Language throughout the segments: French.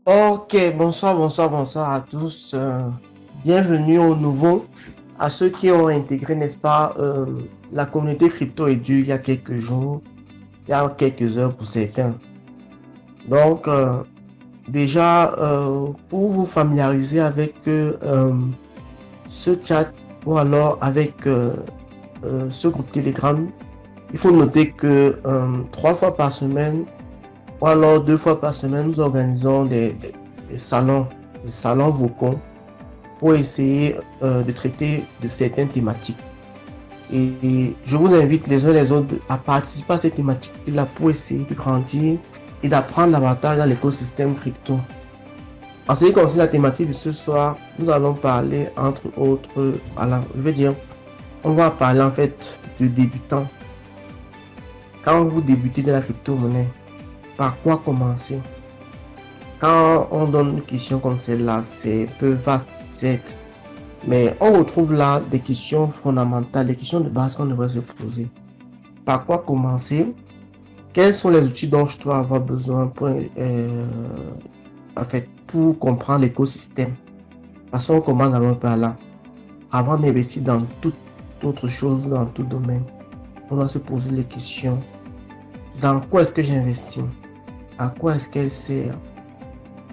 Ok, bonsoir à tous. Bienvenue au nouveau, à ceux qui ont intégré, n'est-ce pas, la communauté crypto Edu il y a quelques jours, il y a quelques heures pour certains. Donc, déjà, pour vous familiariser avec ce chat ou alors avec ce groupe Telegram, il faut noter que 3 fois par semaine ou alors 2 fois par semaine, nous organisons des salons, des salons vocaux pour essayer de traiter de certaines thématiques. Et je vous invite les uns les autres à participer à cette thématique-là pour essayer de grandir et d'apprendre davantage dans l'écosystème crypto. En ce qui concerne la thématique de ce soir, nous allons parler entre autres, je veux dire, on va parler en fait de débutants. Quand vous débutez dans la crypto-monnaie, par quoi commencer? Quand on donne une question comme celle-là, c'est peu vaste, certes. Mais on retrouve là des questions fondamentales, des questions de base qu'on devrait se poser. Par quoi commencer? Quels sont les outils dont je dois avoir besoin en fait, pour comprendre l'écosystème? Parce qu'on commence d'abord par là. Avant d'investir dans toute autre chose, dans tout domaine, on doit se poser les questions. Dans quoi est-ce que j'investis? À quoi est-ce qu'elle sert?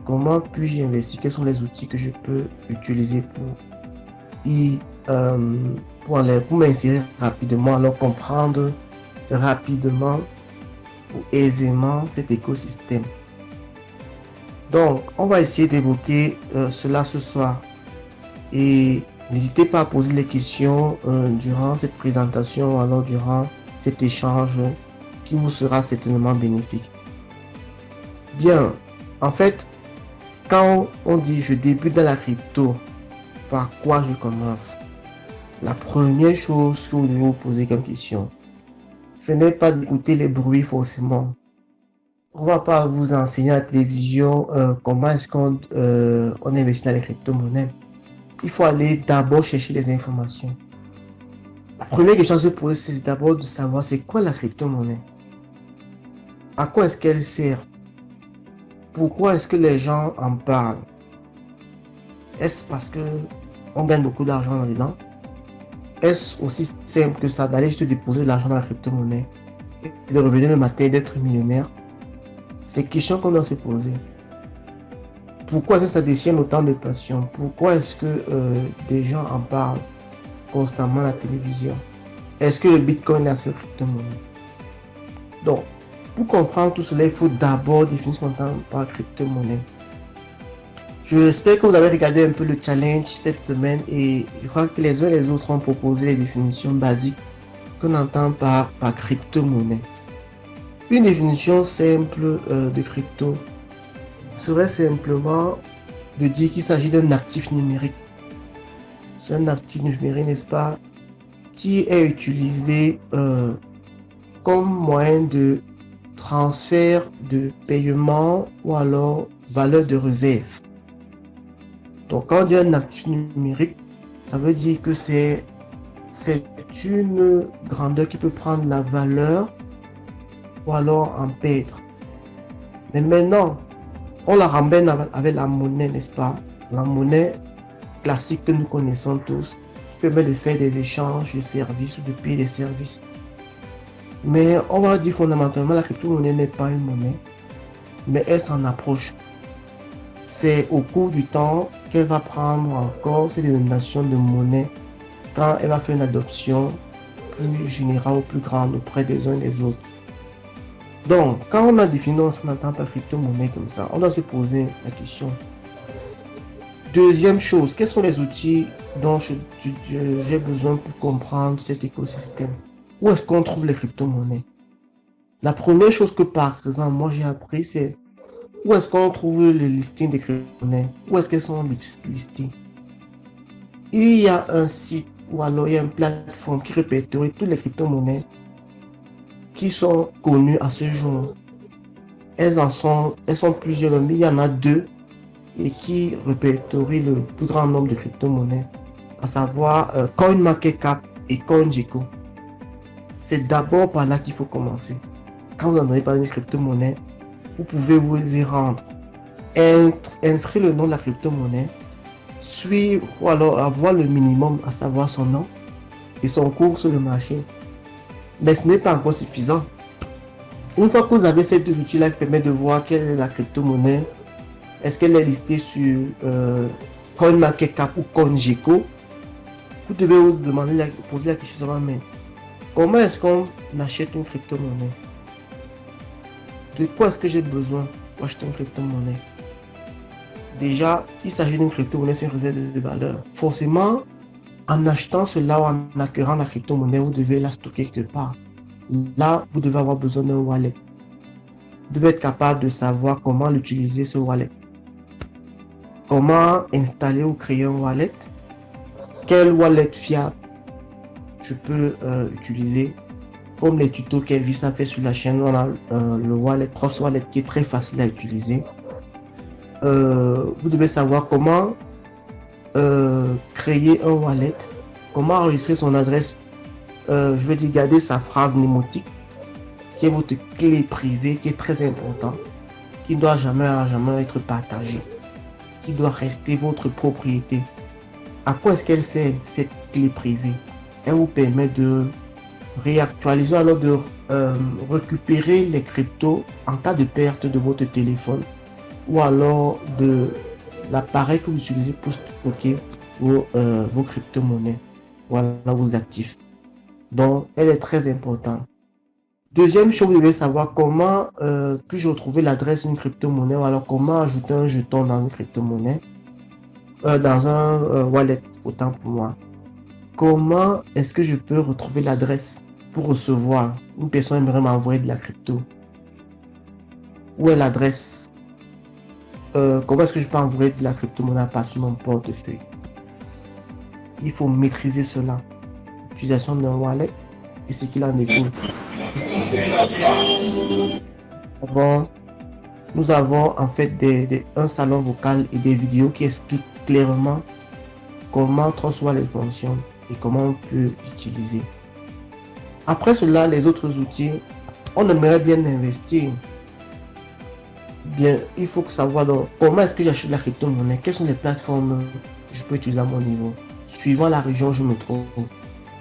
Comment puis-je investir? Quels sont les outils que je peux utiliser y, euh, pour m'insérer rapidement, alors comprendre rapidement ou aisément cet écosystème. Donc, on va essayer d'évoquer cela ce soir. Et n'hésitez pas à poser les questions durant cette présentation ou alors durant cet échange qui vous sera certainement bénéfique. Bien, en fait, quand on dit je débute dans la crypto, par quoi je commence? La première chose que vous devez vous poser comme question, ce n'est pas d'écouter les bruits forcément. On va pas vous enseigner à la télévision comment est-ce qu'on investit dans les crypto-monnaies. Il faut aller d'abord chercher les informations. La première question à se poser, c'est d'abord de savoir c'est quoi la crypto-monnaie. À quoi est-ce qu'elle sert? Pourquoi est-ce que les gens en parlent? Est-ce parce que on gagne beaucoup d'argent là-dedans? Est-ce aussi simple que ça d'aller juste déposer de l'argent dans la crypto-monnaie et de revenir le matin et d'être millionnaire? C'est des questions qu'on doit se poser. Pourquoi est-ce que ça déchaîne autant de passion? Pourquoi est-ce que des gens en parlent constamment à la télévision? Est-ce que le Bitcoin est la seule crypto-monnaie? Donc, pour comprendre tout cela, il faut d'abord définir ce qu'on entend par crypto-monnaie. J'espère que vous avez regardé un peu le challenge cette semaine et je crois que les uns et les autres ont proposé les définitions basiques qu'on entend par crypto-monnaie. Une définition simple de crypto serait simplement de dire qu'il s'agit d'un actif numérique. C'est un actif numérique, n'est-ce pas, qui est utilisé comme moyen de transfert de paiement ou alors valeur de réserve. Donc quand on dit un actif numérique, ça veut dire que c'est une grandeur qui peut prendre la valeur ou alors en perdre. Mais maintenant, on la ramène avec la monnaie, n'est-ce pas? La monnaie classique que nous connaissons tous, qui permet de faire des échanges de services ou de payer des services. Mais on va dire fondamentalement, la crypto-monnaie n'est pas une monnaie, mais elle s'en approche. C'est au cours du temps qu'elle va prendre encore cette dénomination de monnaie quand elle va faire une adoption plus générale ou plus grande auprès des uns et des autres. Donc, quand on a défini ce qu'on entend par crypto-monnaie comme ça, on doit se poser la question. Deuxième chose, quels sont les outils dont j'ai besoin pour comprendre cet écosystème? Où est-ce qu'on trouve les crypto-monnaies? La première chose que par exemple moi j'ai appris, c'est où est-ce qu'on trouve le listing des crypto-monnaies? Où est-ce qu'elles sont listées? Il y a un site ou alors il y a une plateforme qui répertorie toutes les crypto-monnaies qui sont connues à ce jour. Elles sont plusieurs, mais il y en a deux et qui répertorient le plus grand nombre de crypto-monnaies, à savoir CoinMarketCap et CoinGecko. C'est d'abord par là qu'il faut commencer. Quand vous en avez parlé de crypto-monnaie, vous pouvez vous y rendre. inscrire le nom de la crypto-monnaie, suivre ou alors avoir le minimum, à savoir son nom et son cours sur le marché. Mais ce n'est pas encore suffisant. Une fois que vous avez ces deux outils-là qui permettent de voir quelle est la crypto-monnaie, est-ce qu'elle est listée sur CoinMarketCap ou CoinGecko, vous devez vous demander, poser la question avant même. Comment est-ce qu'on achète une crypto-monnaie? De quoi est-ce que j'ai besoin pour acheter une crypto-monnaie? Déjà, il s'agit d'une crypto-monnaie sur une réserve de valeur. Forcément, en achetant cela ou en acquérant la crypto-monnaie, vous devez la stocker quelque part. Là, vous devez avoir besoin d'un wallet. Vous devez être capable de savoir comment l'utiliser, ce wallet. Comment installer ou créer un wallet. Quel wallet fiable je peux utiliser. Comme les tutos qu'Elvis a fait sur la chaîne, on a le wallet, Trust Wallet qui est très facile à utiliser. Vous devez savoir comment créer un wallet, comment enregistrer son adresse, je vais dire garder sa phrase mnémotique, qui est votre clé privée, qui est très important, qui ne doit jamais être partagée, qui doit rester votre propriété. À quoi est-ce qu'elle sert, cette clé privée? Elle vous permet de réactualiser, alors de récupérer les cryptos en cas de perte de votre téléphone ou alors de l'appareil que vous utilisez pour stocker vos crypto-monnaies, voilà vos actifs. Donc, elle est très importante. Deuxième chose, vous devez savoir comment puis-je retrouver l'adresse d'une crypto-monnaie ou alors comment ajouter un jeton dans une crypto-monnaie, dans un wallet, autant pour moi. Comment est-ce que je peux retrouver l'adresse pour recevoir? Une personne aimerait m'envoyer de la crypto. Où est l'adresse? Comment est-ce que je peux envoyer de la crypto-monnaie à partir de mon portefeuille? Il faut maîtriser cela. L'utilisation d'un wallet et ce qu'il en découle. Nous avons en fait un salon vocal et des vidéos qui expliquent clairement comment Trust Wallet fonctionne et comment on peut l'utiliser. Après cela, les autres outils, on aimerait bien investir. Bien, il faut savoir donc comment est-ce que j'achète la crypto-monnaie, quelles sont les plateformes que je peux utiliser à mon niveau, suivant la région où je me trouve.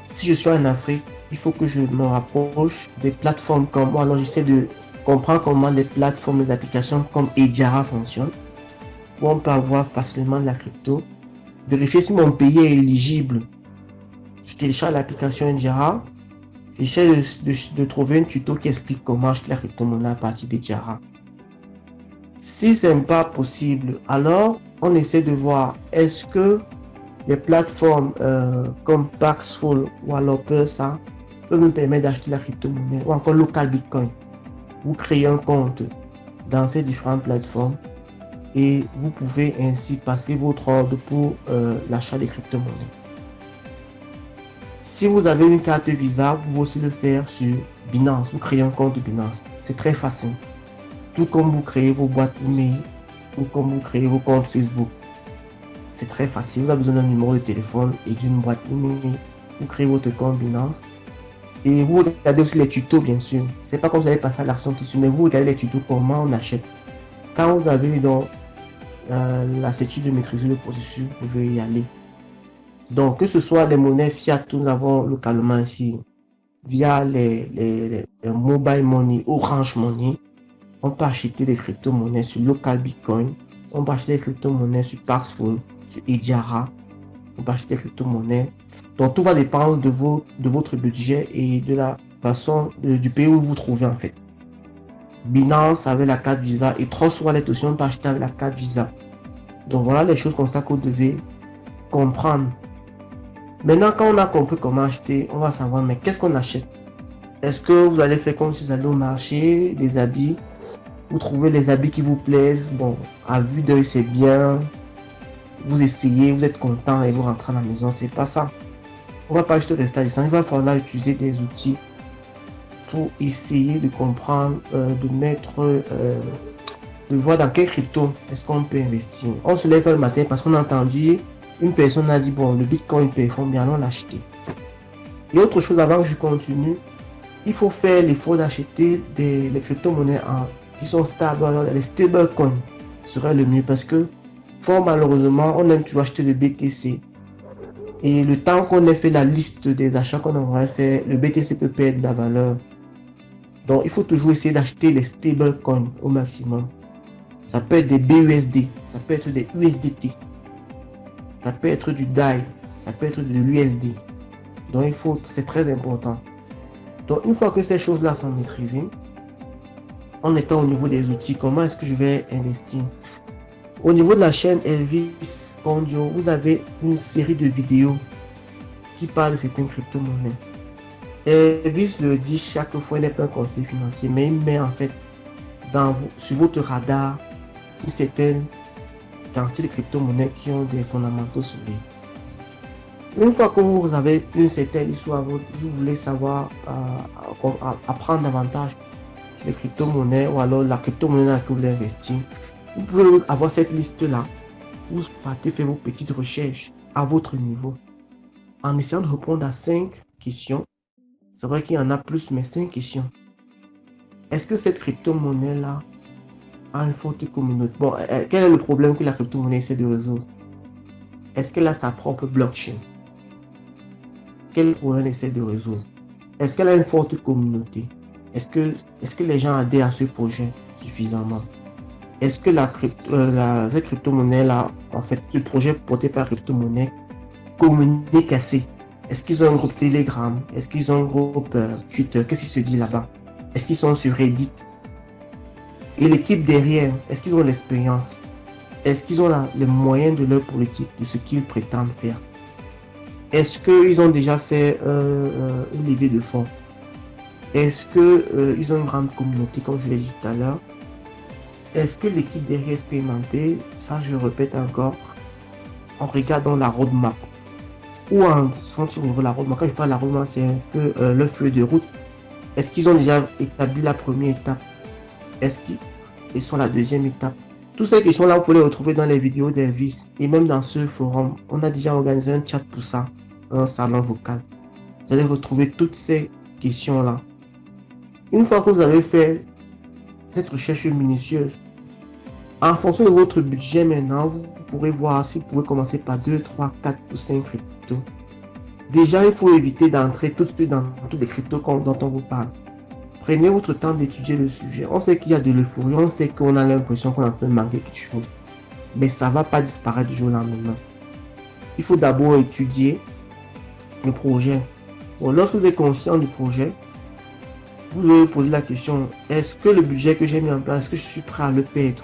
Si je suis en Afrique, il faut que je me rapproche des plateformes comme moi. Alors j'essaie de comprendre comment les plateformes, les applications comme Ediara fonctionnent, où on peut avoir facilement de la crypto. Vérifier si mon pays est éligible. Je télécharge l'application Ediara. J'essaie de trouver un tuto qui explique comment acheter la crypto-monnaie à partir d'Ediara. Si ce n'est pas possible, alors on essaie de voir est-ce que les plateformes comme Paxful ou alors Pulsar peuvent me permettre d'acheter la crypto-monnaie ou encore Local Bitcoin. Vous créez un compte dans ces différentes plateformes et vous pouvez ainsi passer votre ordre pour l'achat des crypto-monnaies. Si vous avez une carte Visa, vous pouvez aussi le faire sur Binance. Vous créez un compte Binance. C'est très facile. Tout comme vous créez vos boîtes email ou comme vous créez vos comptes Facebook. C'est très facile. Vous avez besoin d'un numéro de téléphone et d'une boîte email. Vous créez votre compte Binance. Et vous regardez aussi les tutos, bien sûr. C'est pas comme vous allez passer à l'action tout de suite, mais vous regardez les tutos, comment on achète. Quand vous avez donc la certitude de maîtriser le processus, vous pouvez y aller. Donc, que ce soit les monnaies fiat que nous avons localement ici, via les mobile money, Orange Money, on peut acheter des crypto-monnaies sur Local Bitcoin, on peut acheter des crypto-monnaies sur Paxful, sur Ediara, on peut acheter des crypto-monnaies. Donc, tout va dépendre de votre budget et de la façon du pays où vous vous trouvez en fait. Binance avec la carte Visa et Trust Wallet aussi, on peut acheter avec la carte Visa. Donc, voilà les choses comme ça que vous devez comprendre. Maintenant, quand on a compris comment acheter, on va savoir, mais qu'est-ce qu'on achète? Est-ce que vous allez faire comme si vous allez au marché, des habits? Vous trouvez les habits qui vous plaisent, bon, à vue d'œil c'est bien, vous essayez, vous êtes content et vous rentrez à la maison, c'est pas ça. On va pas juste rester à distance, il va falloir utiliser des outils pour essayer de comprendre, de mettre, de voir dans quelle crypto est-ce qu'on peut investir. On se lève le matin parce qu'on a entendu, une personne a dit, bon, le Bitcoin performe bien, on l'acheter. Et autre chose avant que je continue, il faut faire l'effort d'acheter les crypto-monnaies qui sont stables, alors les stablecoins. serait le mieux parce que fort malheureusement, on aime toujours acheter le BTC. Et le temps qu'on ait fait la liste des achats qu'on aurait fait, le BTC peut perdre de la valeur. Donc, il faut toujours essayer d'acheter les stablecoins au maximum. Ça peut être des BUSD, ça peut être des USDT, ça peut être du DAI, ça peut être de l'USD. Donc, c'est très important. Donc, une fois que ces choses-là sont maîtrisées, en étant au niveau des outils, comment est-ce que je vais investir? Au niveau de la chaîne Elvis Condio, vous avez une série de vidéos qui parlent de certaines crypto-monnaies. Elvis le dit chaque fois, il n'est pas un conseiller financier, mais il met en fait sur votre radar une certaine quantité de crypto-monnaies qui ont des fondamentaux solide. Une fois que vous avez une certaine histoire, vous voulez savoir apprendre davantage sur les crypto-monnaies ou alors la crypto-monnaie dans laquelle vous voulez investir, vous pouvez avoir cette liste-là. Vous partez faire vos petites recherches à votre niveau en essayant de répondre à 5 questions. C'est vrai qu'il y en a plus, mais 5 questions. Est-ce que cette crypto-monnaie-là a une forte communauté? Bon, quel est le problème que la crypto-monnaie essaie de résoudre? Est-ce qu'elle a sa propre blockchain? Quel problème elle essaie de résoudre? Est-ce qu'elle a une forte communauté? Est-ce que les gens adhèrent à ce projet suffisamment? Est-ce que cette crypto-monnaie-là, en fait, le projet porté par crypto-monnaie communique assez? Est-ce qu'ils ont un groupe Telegram? Est-ce qu'ils ont un groupe Twitter? Qu'est-ce qui se dit là-bas? Est-ce qu'ils sont sur Reddit? Et l'équipe derrière, est-ce qu'ils ont l'expérience? Est-ce qu'ils ont les moyens de leur politique, de ce qu'ils prétendent faire? Est-ce qu'ils ont déjà fait une levée de fonds? Est-ce qu'ils ont une grande communauté, comme je l'ai dit tout à l'heure? Est-ce que l'équipe derrière est expérimentée? Ça, je répète encore, en regardant la roadmap. Ou en sentant au niveau de la roadmap. Quand je parle de la roadmap, c'est un peu le feu de route. Est-ce qu'ils ont déjà établi la première étape? Est-ce qu'ils sont la deuxième étape? Toutes ces questions-là, vous pouvez les retrouver dans les vidéos d'Elvis. Et même dans ce forum, on a déjà organisé un chat pour ça, un salon vocal. Vous allez retrouver toutes ces questions-là. Une fois que vous avez fait cette recherche minutieuse, en fonction de votre budget maintenant, vous pourrez voir si vous pouvez commencer par 2, 3, 4 ou 5 cryptos. Déjà, il faut éviter d'entrer tout de suite dans toutes les cryptos dont on vous parle. Prenez votre temps d'étudier le sujet. On sait qu'il y a de l'euphorie, on sait qu'on a l'impression qu'on est en train de manquer quelque chose. Mais ça ne va pas disparaître du jour au lendemain. Il faut d'abord étudier le projet. Bon, lorsque vous êtes conscient du projet, vous devez vous poser la question, est-ce que le budget que j'ai mis en place, est-ce que je suis prêt à le perdre?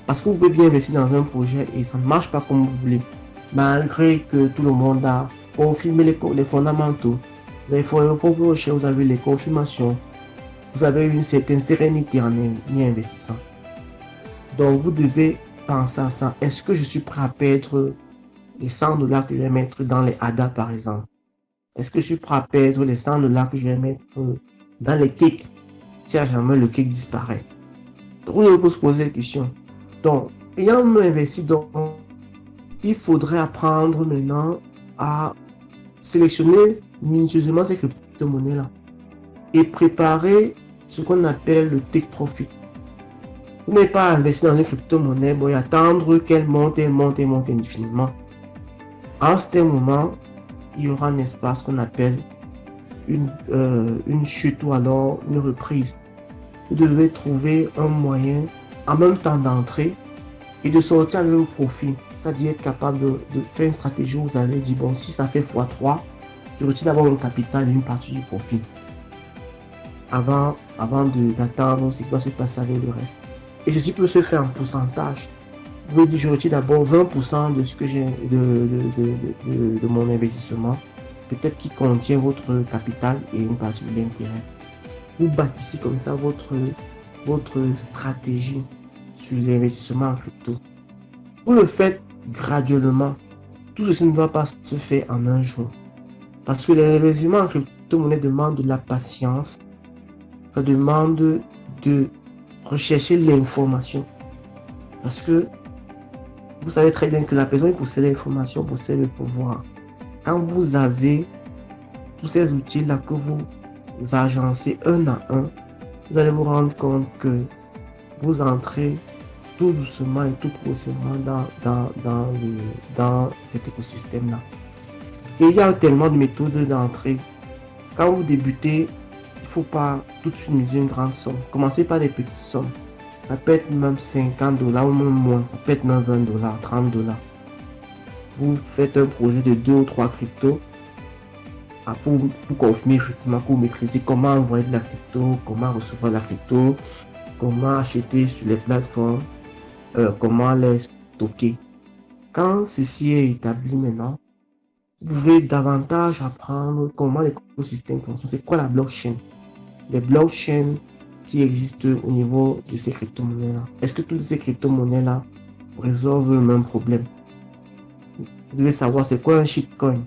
Parce que vous pouvez bien investir dans un projet et ça ne marche pas comme vous voulez. Malgré que tout le monde a confirmé les fondamentaux. Vous avez fait vos propres recherches, vous avez les confirmations. Vous avez une certaine sérénité en y investissant. Donc vous devez penser à ça. Est-ce que je suis prêt à perdre les 100 $ que je vais mettre dans les ADA par exemple? Est-ce que je suis prêt à perdre les 100 $ que je vais mettre dans les cakes si à jamais le cake disparaît? Donc vous devez se poser des questions. Donc, ayant investi, il faudrait apprendre maintenant à sélectionner minutieusement ces crypto-monnaies-là et préparer ce qu'on appelle le take profit. Vous n'avez pas investir dans une crypto-monnaie et attendre qu'elle monte indéfiniment. À un certain moment, il y aura, n'est-ce pas, ce qu'on appelle une chute ou alors une reprise. Vous devez trouver un moyen en même temps d'entrer et de sortir avec vos profits. C'est-à-dire être capable de faire une stratégie où vous allez dire, bon, si ça fait x3, je retire d'abord mon capital et une partie du profit. Avant d'attendre ce qui va se passer avec le reste. Et ceci peut se faire en pourcentage. Vous pouvez dire, je retire d'abord 20% de ce que j'ai de mon investissement, peut-être qui contient votre capital et une partie de l'intérêt. Vous bâtissez comme ça votre stratégie sur l'investissement en crypto. Vous le faites graduellement. Tout ceci ne va pas se faire en un jour. Parce que l'investissement en crypto-monnaie demande de la patience. Ça demande de rechercher l'information. Parce que vous savez très bien que la personne qui possède l'information possède le pouvoir. Quand vous avez tous ces outils-là que vous agencez un à un, vous allez vous rendre compte que vous entrez tout doucement et tout progressivement dans cet écosystème-là. Et il y a tellement de méthodes d'entrée. Quand vous débutez, il ne faut pas tout de suite miser une grande somme. Commencez par des petites sommes. Ça peut être même 50 $ ou même moins. Ça peut être même 20 $, 30 $. Vous faites un projet de 2 ou 3 cryptos pour confirmer effectivement que vous maîtrisez comment envoyer de la crypto, comment recevoir de la crypto, comment acheter sur les plateformes, comment les stocker. Quand ceci est établi maintenant, vous pouvez davantage apprendre comment l'écosystème fonctionne. C'est quoi la blockchain? Les blockchains qui existent au niveau de ces crypto-monnaies-là. Est-ce que toutes ces crypto-monnaies-là résolvent le même problème? Vous devez savoir c'est quoi un shitcoin.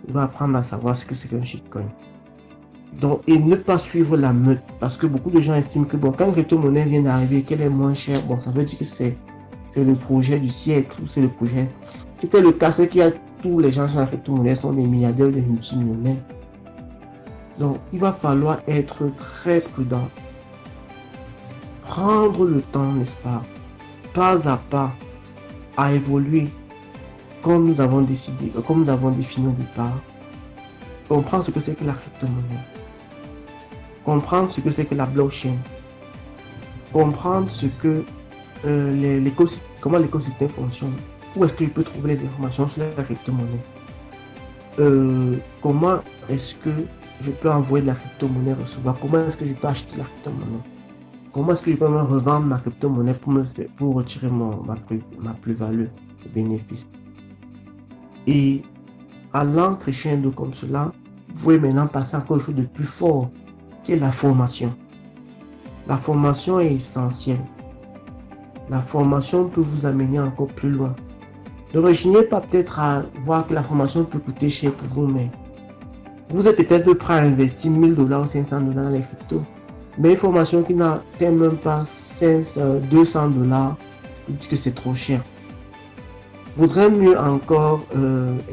Vous devez apprendre à savoir ce que c'est qu'un shitcoin. Donc, et ne pas suivre la meute. Parce que beaucoup de gens estiment que bon, quand une crypto-monnaie vient d'arriver, qu'elle est moins chère, bon, ça veut dire que c'est le projet du siècle ou c'est le projet. C'était le cas, c'est qu'il y a tous les gens sur la crypto-monnaie sont des milliardaires, des multimillionnaires. Donc, il va falloir être très prudent. Prendre le temps, n'est-ce pas à pas, à évoluer comme nous avons décidé, comme nous avons défini au départ. Comprendre ce que c'est que la crypto-monnaie. Comprendre ce que c'est que la blockchain. Comprendre ce que comment l'écosystème fonctionne. Où est-ce que je peux trouver les informations sur la crypto-monnaie? Comment est-ce que je peux envoyer de la crypto-monnaie recevoir? Comment est-ce que je peux acheter la crypto-monnaie? Comment est-ce que je peux me revendre ma crypto-monnaie pour retirer ma plus-value, le bénéfice? Et allant crescendo comme cela, vous pouvez maintenant passer à quelque chose de plus fort, qui est la formation. La formation est essentielle. La formation peut vous amener encore plus loin. Ne rechignez pas peut-être à voir que la formation peut coûter cher pour vous, mais vous êtes peut-être prêt à investir 1000 $ ou 500 $ dans les cryptos. Mais une formation qui n'atteint même pas 200 $, vous dites que c'est trop cher. Vaudrait mieux encore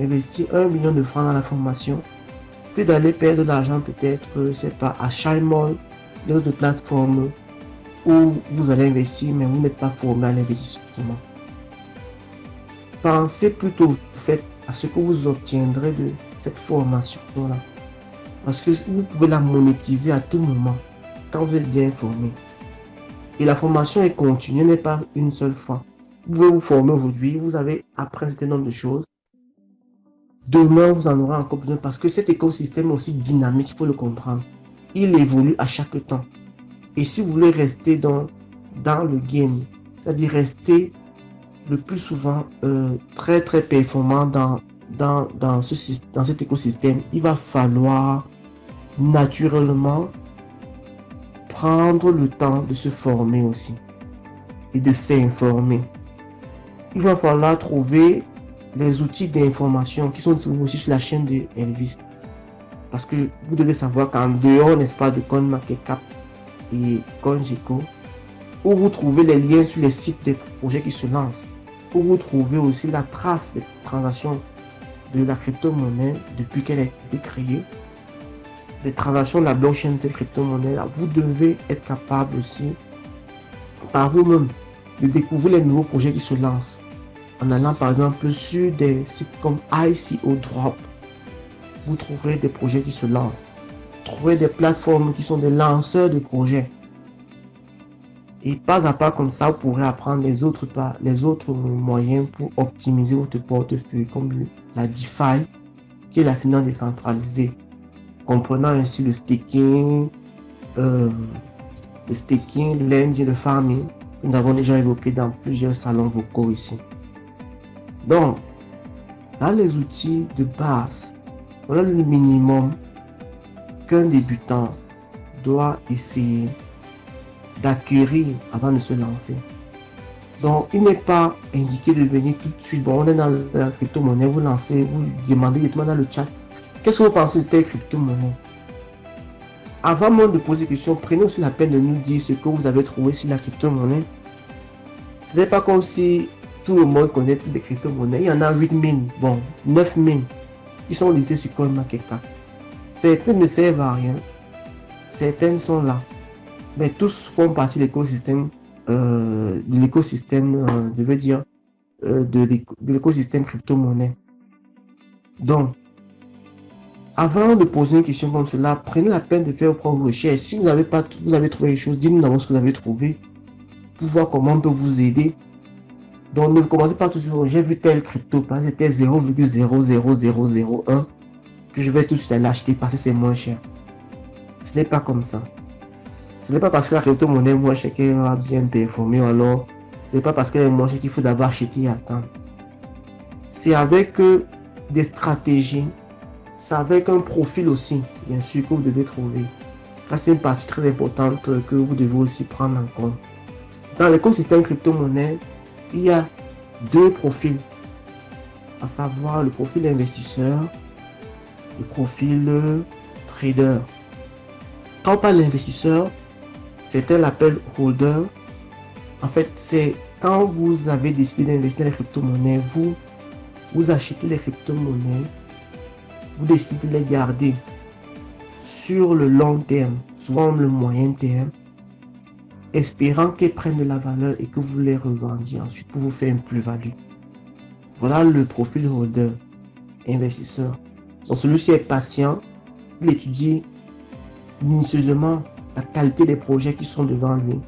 investir 1 million de francs dans la formation que d'aller perdre de l'argent peut-être, c'est pas à Shimon, d'autres plateformes où vous allez investir mais vous n'êtes pas formé à l'investissement. Pensez plutôt à ce que vous obtiendrez de cette formation-là. Parce que vous pouvez la monétiser à tout moment quand vous êtes bien formé. Et la formation est continue, n'est pas une seule fois. Vous pouvez vous former aujourd'hui, vous avez appris un certain nombre de choses. Demain, vous en aurez encore besoin parce que cet écosystème est aussi dynamique, il faut le comprendre. Il évolue à chaque temps. Et si vous voulez rester dans le game, c'est-à-dire rester le plus souvent très très performant dans cet écosystème, il va falloir naturellement prendre le temps de se former aussi et de s'informer. Il va falloir trouver les outils d'information qui sont disponibles aussi sur la chaîne de Elvis. Parce que vous devez savoir qu'en dehors, n'est-ce pas, de CoinMarketCap et CoinGecko, où vous trouvez les liens sur les sites des projets qui se lancent, où vous trouvez aussi la trace des transactions de la crypto-monnaie depuis qu'elle a été créée, des transactions de la blockchain de cette crypto-monnaie-là. Vous devez être capable aussi, par vous-même, de découvrir les nouveaux projets qui se lancent. En allant par exemple sur des sites comme ICO Drop, vous trouverez des projets qui se lancent. Trouverez des plateformes qui sont des lanceurs de projets. Et pas à pas comme ça, vous pourrez apprendre les autres moyens pour optimiser votre portefeuille, comme la DeFi, qui est la finance décentralisée, comprenant ainsi le staking, l'engine, le farming, que nous avons déjà évoqué dans plusieurs salons vocaux ici. Donc, là, les outils de base, voilà le minimum qu'un débutant doit essayer d'acquérir avant de se lancer. Donc, il n'est pas indiqué de venir tout de suite. Bon, on est dans la crypto-monnaie, vous lancez, vous demandez directement dans le chat, qu'est-ce que vous pensez de telle crypto-monnaie? Avant même de poser des questions, prenez aussi la peine de nous dire ce que vous avez trouvé sur la crypto-monnaie. Ce n'est pas comme si tout le monde connaît toutes les crypto-monnaies. Il y en a 8 000, bon, 9 000 qui sont listées sur CoinMarketCap. Certaines ne servent à rien, certaines sont là, mais tous font partie de l'écosystème de l'écosystème, je veux dire, de l'écosystème crypto-monnaie. Donc, avant de poser une question comme cela, prenez la peine de faire vos propres recherches. Si vous avez trouvé des choses, dites-nous d'abord ce que vous avez trouvé pour voir comment on peut vous aider. Donc, ne commencez pas tout de suite. J'ai vu tel crypto, parce que c'était 0,00001 que je vais tout de suite aller acheter parce que c'est moins cher. Ce n'est pas comme ça. Ce n'est pas parce que la crypto-monnaie est moins chère qu'elle va bien performer, alors ce n'est pas parce qu'elle est moins chère qu'il faut d'abord acheter et attendre. C'est avec des stratégies, c'est avec un profil aussi, bien sûr, que vous devez trouver. Ça, c'est une partie très importante que vous devez aussi prendre en compte. Dans l'écosystème crypto-monnaie, il y a deux profils, à savoir le profil investisseur, le profil trader. Quand on parle d'investisseur, certains l'appellent holder. En fait, c'est quand vous avez décidé d'investir dans les crypto-monnaies, vous achetez les crypto-monnaies, vous décidez de les garder sur le long terme, souvent le moyen terme, espérant qu'elles prennent de la valeur et que vous les revendiez ensuite pour vous faire une plus-value. Voilà le profil holder, investisseur. Donc celui-ci est patient, il étudie minutieusement la qualité des projets qui sont devant lui.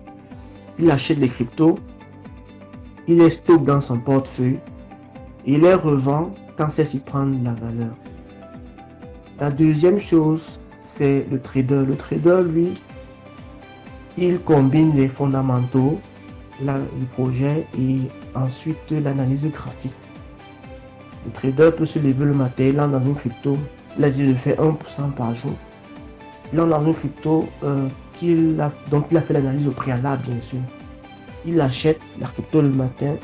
Il achète les cryptos, il les stocke dans son portefeuille et il les revend quand celles-ci prennent de la valeur. La deuxième chose, c'est le trader. Le trader, lui, il combine les fondamentaux du projet et ensuite l'analyse graphique. Le trader peut se lever le matin, il entre dans une crypto, il a dit de faire 1% par jour. Il entre dans une crypto donc il a fait l'analyse au préalable, bien sûr. Il achète la crypto le matin.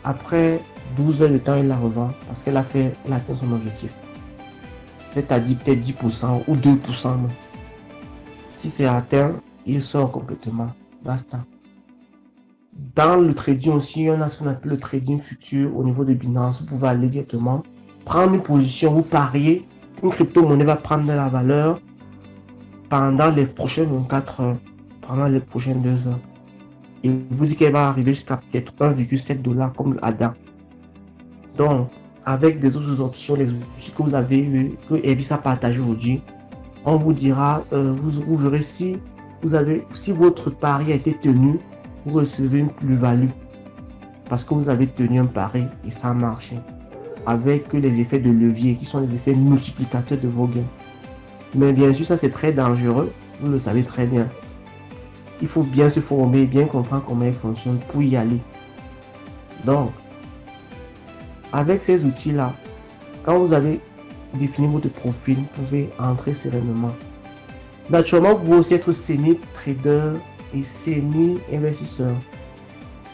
Après 12 heures de temps, il la revend parce qu'elle a atteint son objectif. C'est-à-dire peut-être 10% ou 2%. Si c'est atteint, il sort complètement. Basta. Dans le trading aussi, on a ce qu'on appelle le trading futur au niveau de Binance. Vous pouvez aller directement prendre une position, vous pariez qu'une crypto-monnaie va prendre de la valeur pendant les prochaines 24 heures, pendant les prochaines 2 heures. Il vous dit qu'elle va arriver jusqu'à peut-être 1,7 $ comme le ADA. Donc, avec des autres options, les outils que vous avez eu, que Ebis a partagé aujourd'hui, on vous dira, vous verrez si votre pari a été tenu, vous recevez une plus-value parce que vous avez tenu un pari et ça a marché. Avec les effets de levier qui sont les effets multiplicateurs de vos gains. Mais bien sûr, ça c'est très dangereux, vous le savez très bien. Il faut bien se former, bien comprendre comment il fonctionne pour y aller. Donc, avec ces outils-là, quand vous avez défini votre profil, vous pouvez entrer sereinement. Naturellement, vous pouvez aussi être semi-trader et semi-investisseur.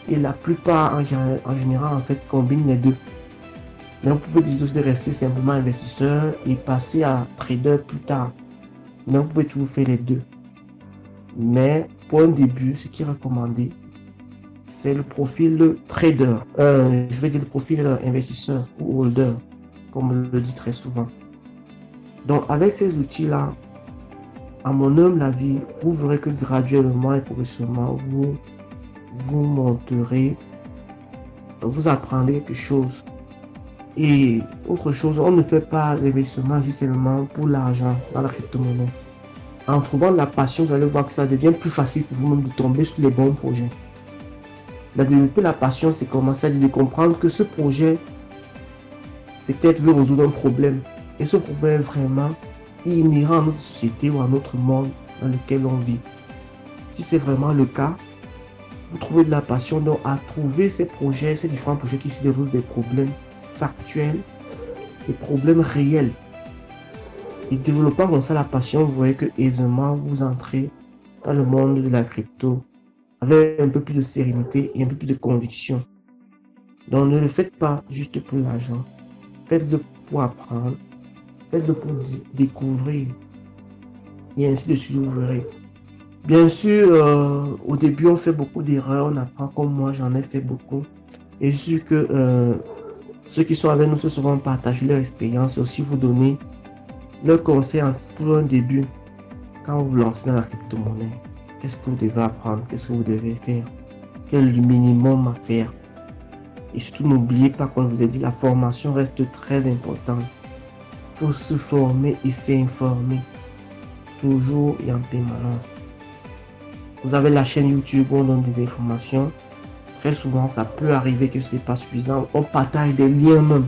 Et la plupart, en général, en fait, combinent les deux. Mais vous pouvez décider de rester simplement investisseur et passer à trader plus tard. Mais vous pouvez toujours faire les deux. Mais pour un début, ce qui est recommandé, c'est le profil trader. Je vais dire le profil investisseur ou holder, comme on le dit très souvent. Donc avec ces outils-là, à mon humble avis, vous verrez que graduellement et progressivement, vous monterez, vous apprendrez quelque chose. Et autre chose, on ne fait pas l'investissement si seulement pour l'argent dans la crypto-monnaie. En trouvant la passion, vous allez voir que ça devient plus facile pour vous-même de tomber sur les bons projets. De développer la passion, c'est commencer à dire de comprendre que ce projet peut-être veut résoudre un problème. Et ce problème vraiment inhérent à notre société ou à notre monde dans lequel on vit. Si c'est vraiment le cas, vous trouvez de la passion donc à trouver ces projets, ces différents projets qui se résolvent des problèmes factuels, des problèmes réels. Et développant comme ça la passion, vous voyez que aisément vous entrez dans le monde de la crypto avec un peu plus de sérénité et un peu plus de conviction. Donc ne le faites pas juste pour l'argent, faites-le pour apprendre, faites-le pour découvrir et ainsi de suite vous verrez. Bien sûr, au début on fait beaucoup d'erreurs, on apprend comme moi j'en ai fait beaucoup et je suis sûr que ceux qui sont avec nous se seront partagés leur expérience et aussi vous donner leurs conseils pour un début quand vous vous lancez dans la crypto-monnaie. qu'est-ce que vous devez apprendre, qu'est-ce que vous devez faire, quel est le minimum à faire. Et surtout, n'oubliez pas, comme je vous ai dit, la formation reste très importante. Il faut se former et s'informer, toujours et en permanence. Vous avez la chaîne YouTube où on donne des informations. Très souvent, ça peut arriver que ce n'est pas suffisant. On partage des liens même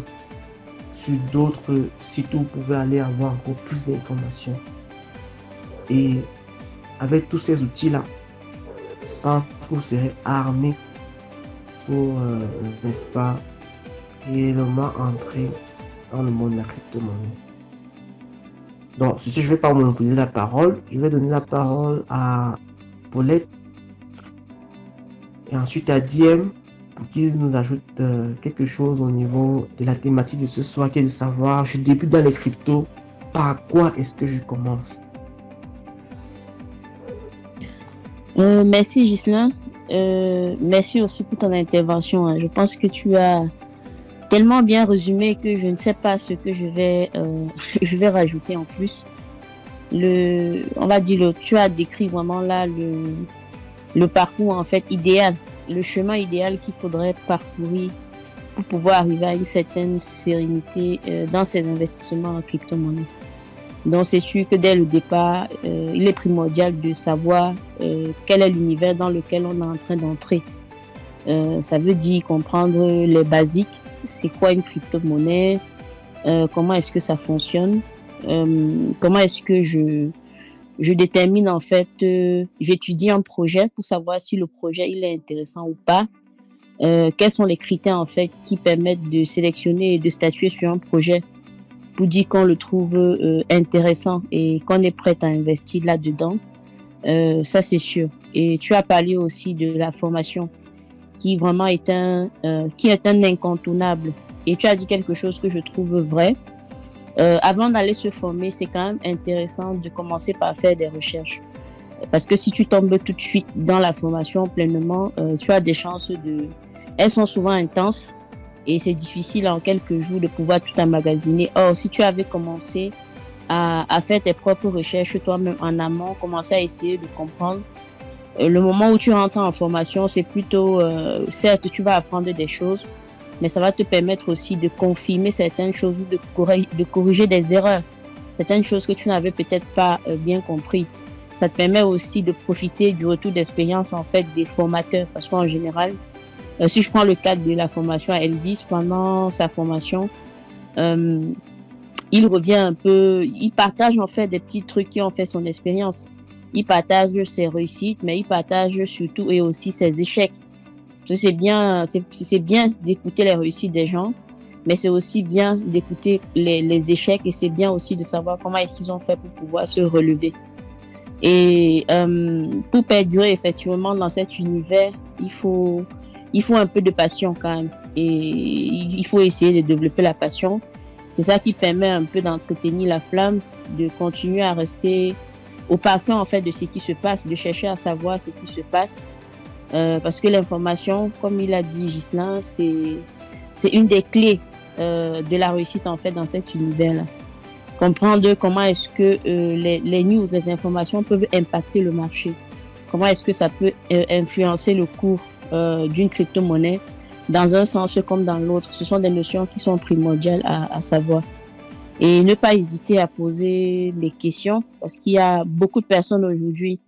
sur d'autres sites où vous pouvez aller avoir encore plus d'informations. Et avec tous ces outils-là, je pense que vous serez armé pour, n'est-ce pas, réellement entrer dans le monde de la crypto-monnaie. Donc, ceci, je ne vais pas monopoliser la parole. Je vais donner la parole à Paulette et ensuite à Diem pour qu'ils nous ajoutent quelque chose au niveau de la thématique de ce soir, qui est de savoir, je débute dans les cryptos, par quoi est-ce que je commence? Merci Ghislain. Merci aussi pour ton intervention. Je pense que tu as tellement bien résumé que je ne sais pas ce que je vais, je vais rajouter en plus. On va dire, tu as décrit vraiment là le parcours en fait idéal, le chemin idéal qu'il faudrait parcourir pour pouvoir arriver à une certaine sérénité dans ces investissements en crypto-monnaie. Donc c'est sûr que dès le départ, il est primordial de savoir quel est l'univers dans lequel on est en train d'entrer. Ça veut dire comprendre les basiques, c'est quoi une crypto-monnaie, comment est-ce que ça fonctionne, comment est-ce que je détermine en fait, j'étudie un projet pour savoir si le projet il est intéressant ou pas, quels sont les critères en fait qui permettent de sélectionner et de statuer sur un projet pour dire qu'on le trouve intéressant et qu'on est prêt à investir là-dedans. Ça, c'est sûr. Et tu as parlé aussi de la formation qui vraiment est qui est un incontournable. Et tu as dit quelque chose que je trouve vrai. Avant d'aller se former, c'est quand même intéressant de commencer par faire des recherches. Parce que si tu tombes tout de suite dans la formation pleinement, tu as des chances de... Elles sont souvent intenses. Et c'est difficile en quelques jours de pouvoir tout emmagasiner. Or, si tu avais commencé à faire tes propres recherches toi-même en amont, commencer à essayer de comprendre, le moment où tu rentres en formation, c'est plutôt, certes, tu vas apprendre des choses, mais ça va te permettre aussi de confirmer certaines choses ou de corriger des erreurs, certaines choses que tu n'avais peut-être pas bien compris. Ça te permet aussi de profiter du retour d'expérience en fait des formateurs, parce qu'en général, si je prends le cadre de la formation à Elvis, pendant sa formation, il revient un peu, il partage en fait des petits trucs qui ont fait son expérience. Il partage ses réussites, mais il partage surtout et aussi ses échecs. C'est bien d'écouter les réussites des gens, mais c'est aussi bien d'écouter les échecs et c'est bien aussi de savoir comment est-ce qu'ils ont fait pour pouvoir se relever. Et pour perdurer effectivement dans cet univers, il faut un peu de passion quand même. Et il faut essayer de développer la passion. C'est ça qui permet un peu d'entretenir la flamme, de continuer à rester au parfum en fait de ce qui se passe, de chercher à savoir ce qui se passe. Parce que l'information, comme il a dit Ghislain, c'est une des clés de la réussite en fait dans cet univers-là. Comprendre comment est-ce que les news, les informations peuvent impacter le marché. Comment est-ce que ça peut influencer le cours d'une crypto-monnaie dans un sens comme dans l'autre. Ce sont des notions qui sont primordiales à savoir. Et ne pas hésiter à poser des questions parce qu'il y a beaucoup de personnes aujourd'hui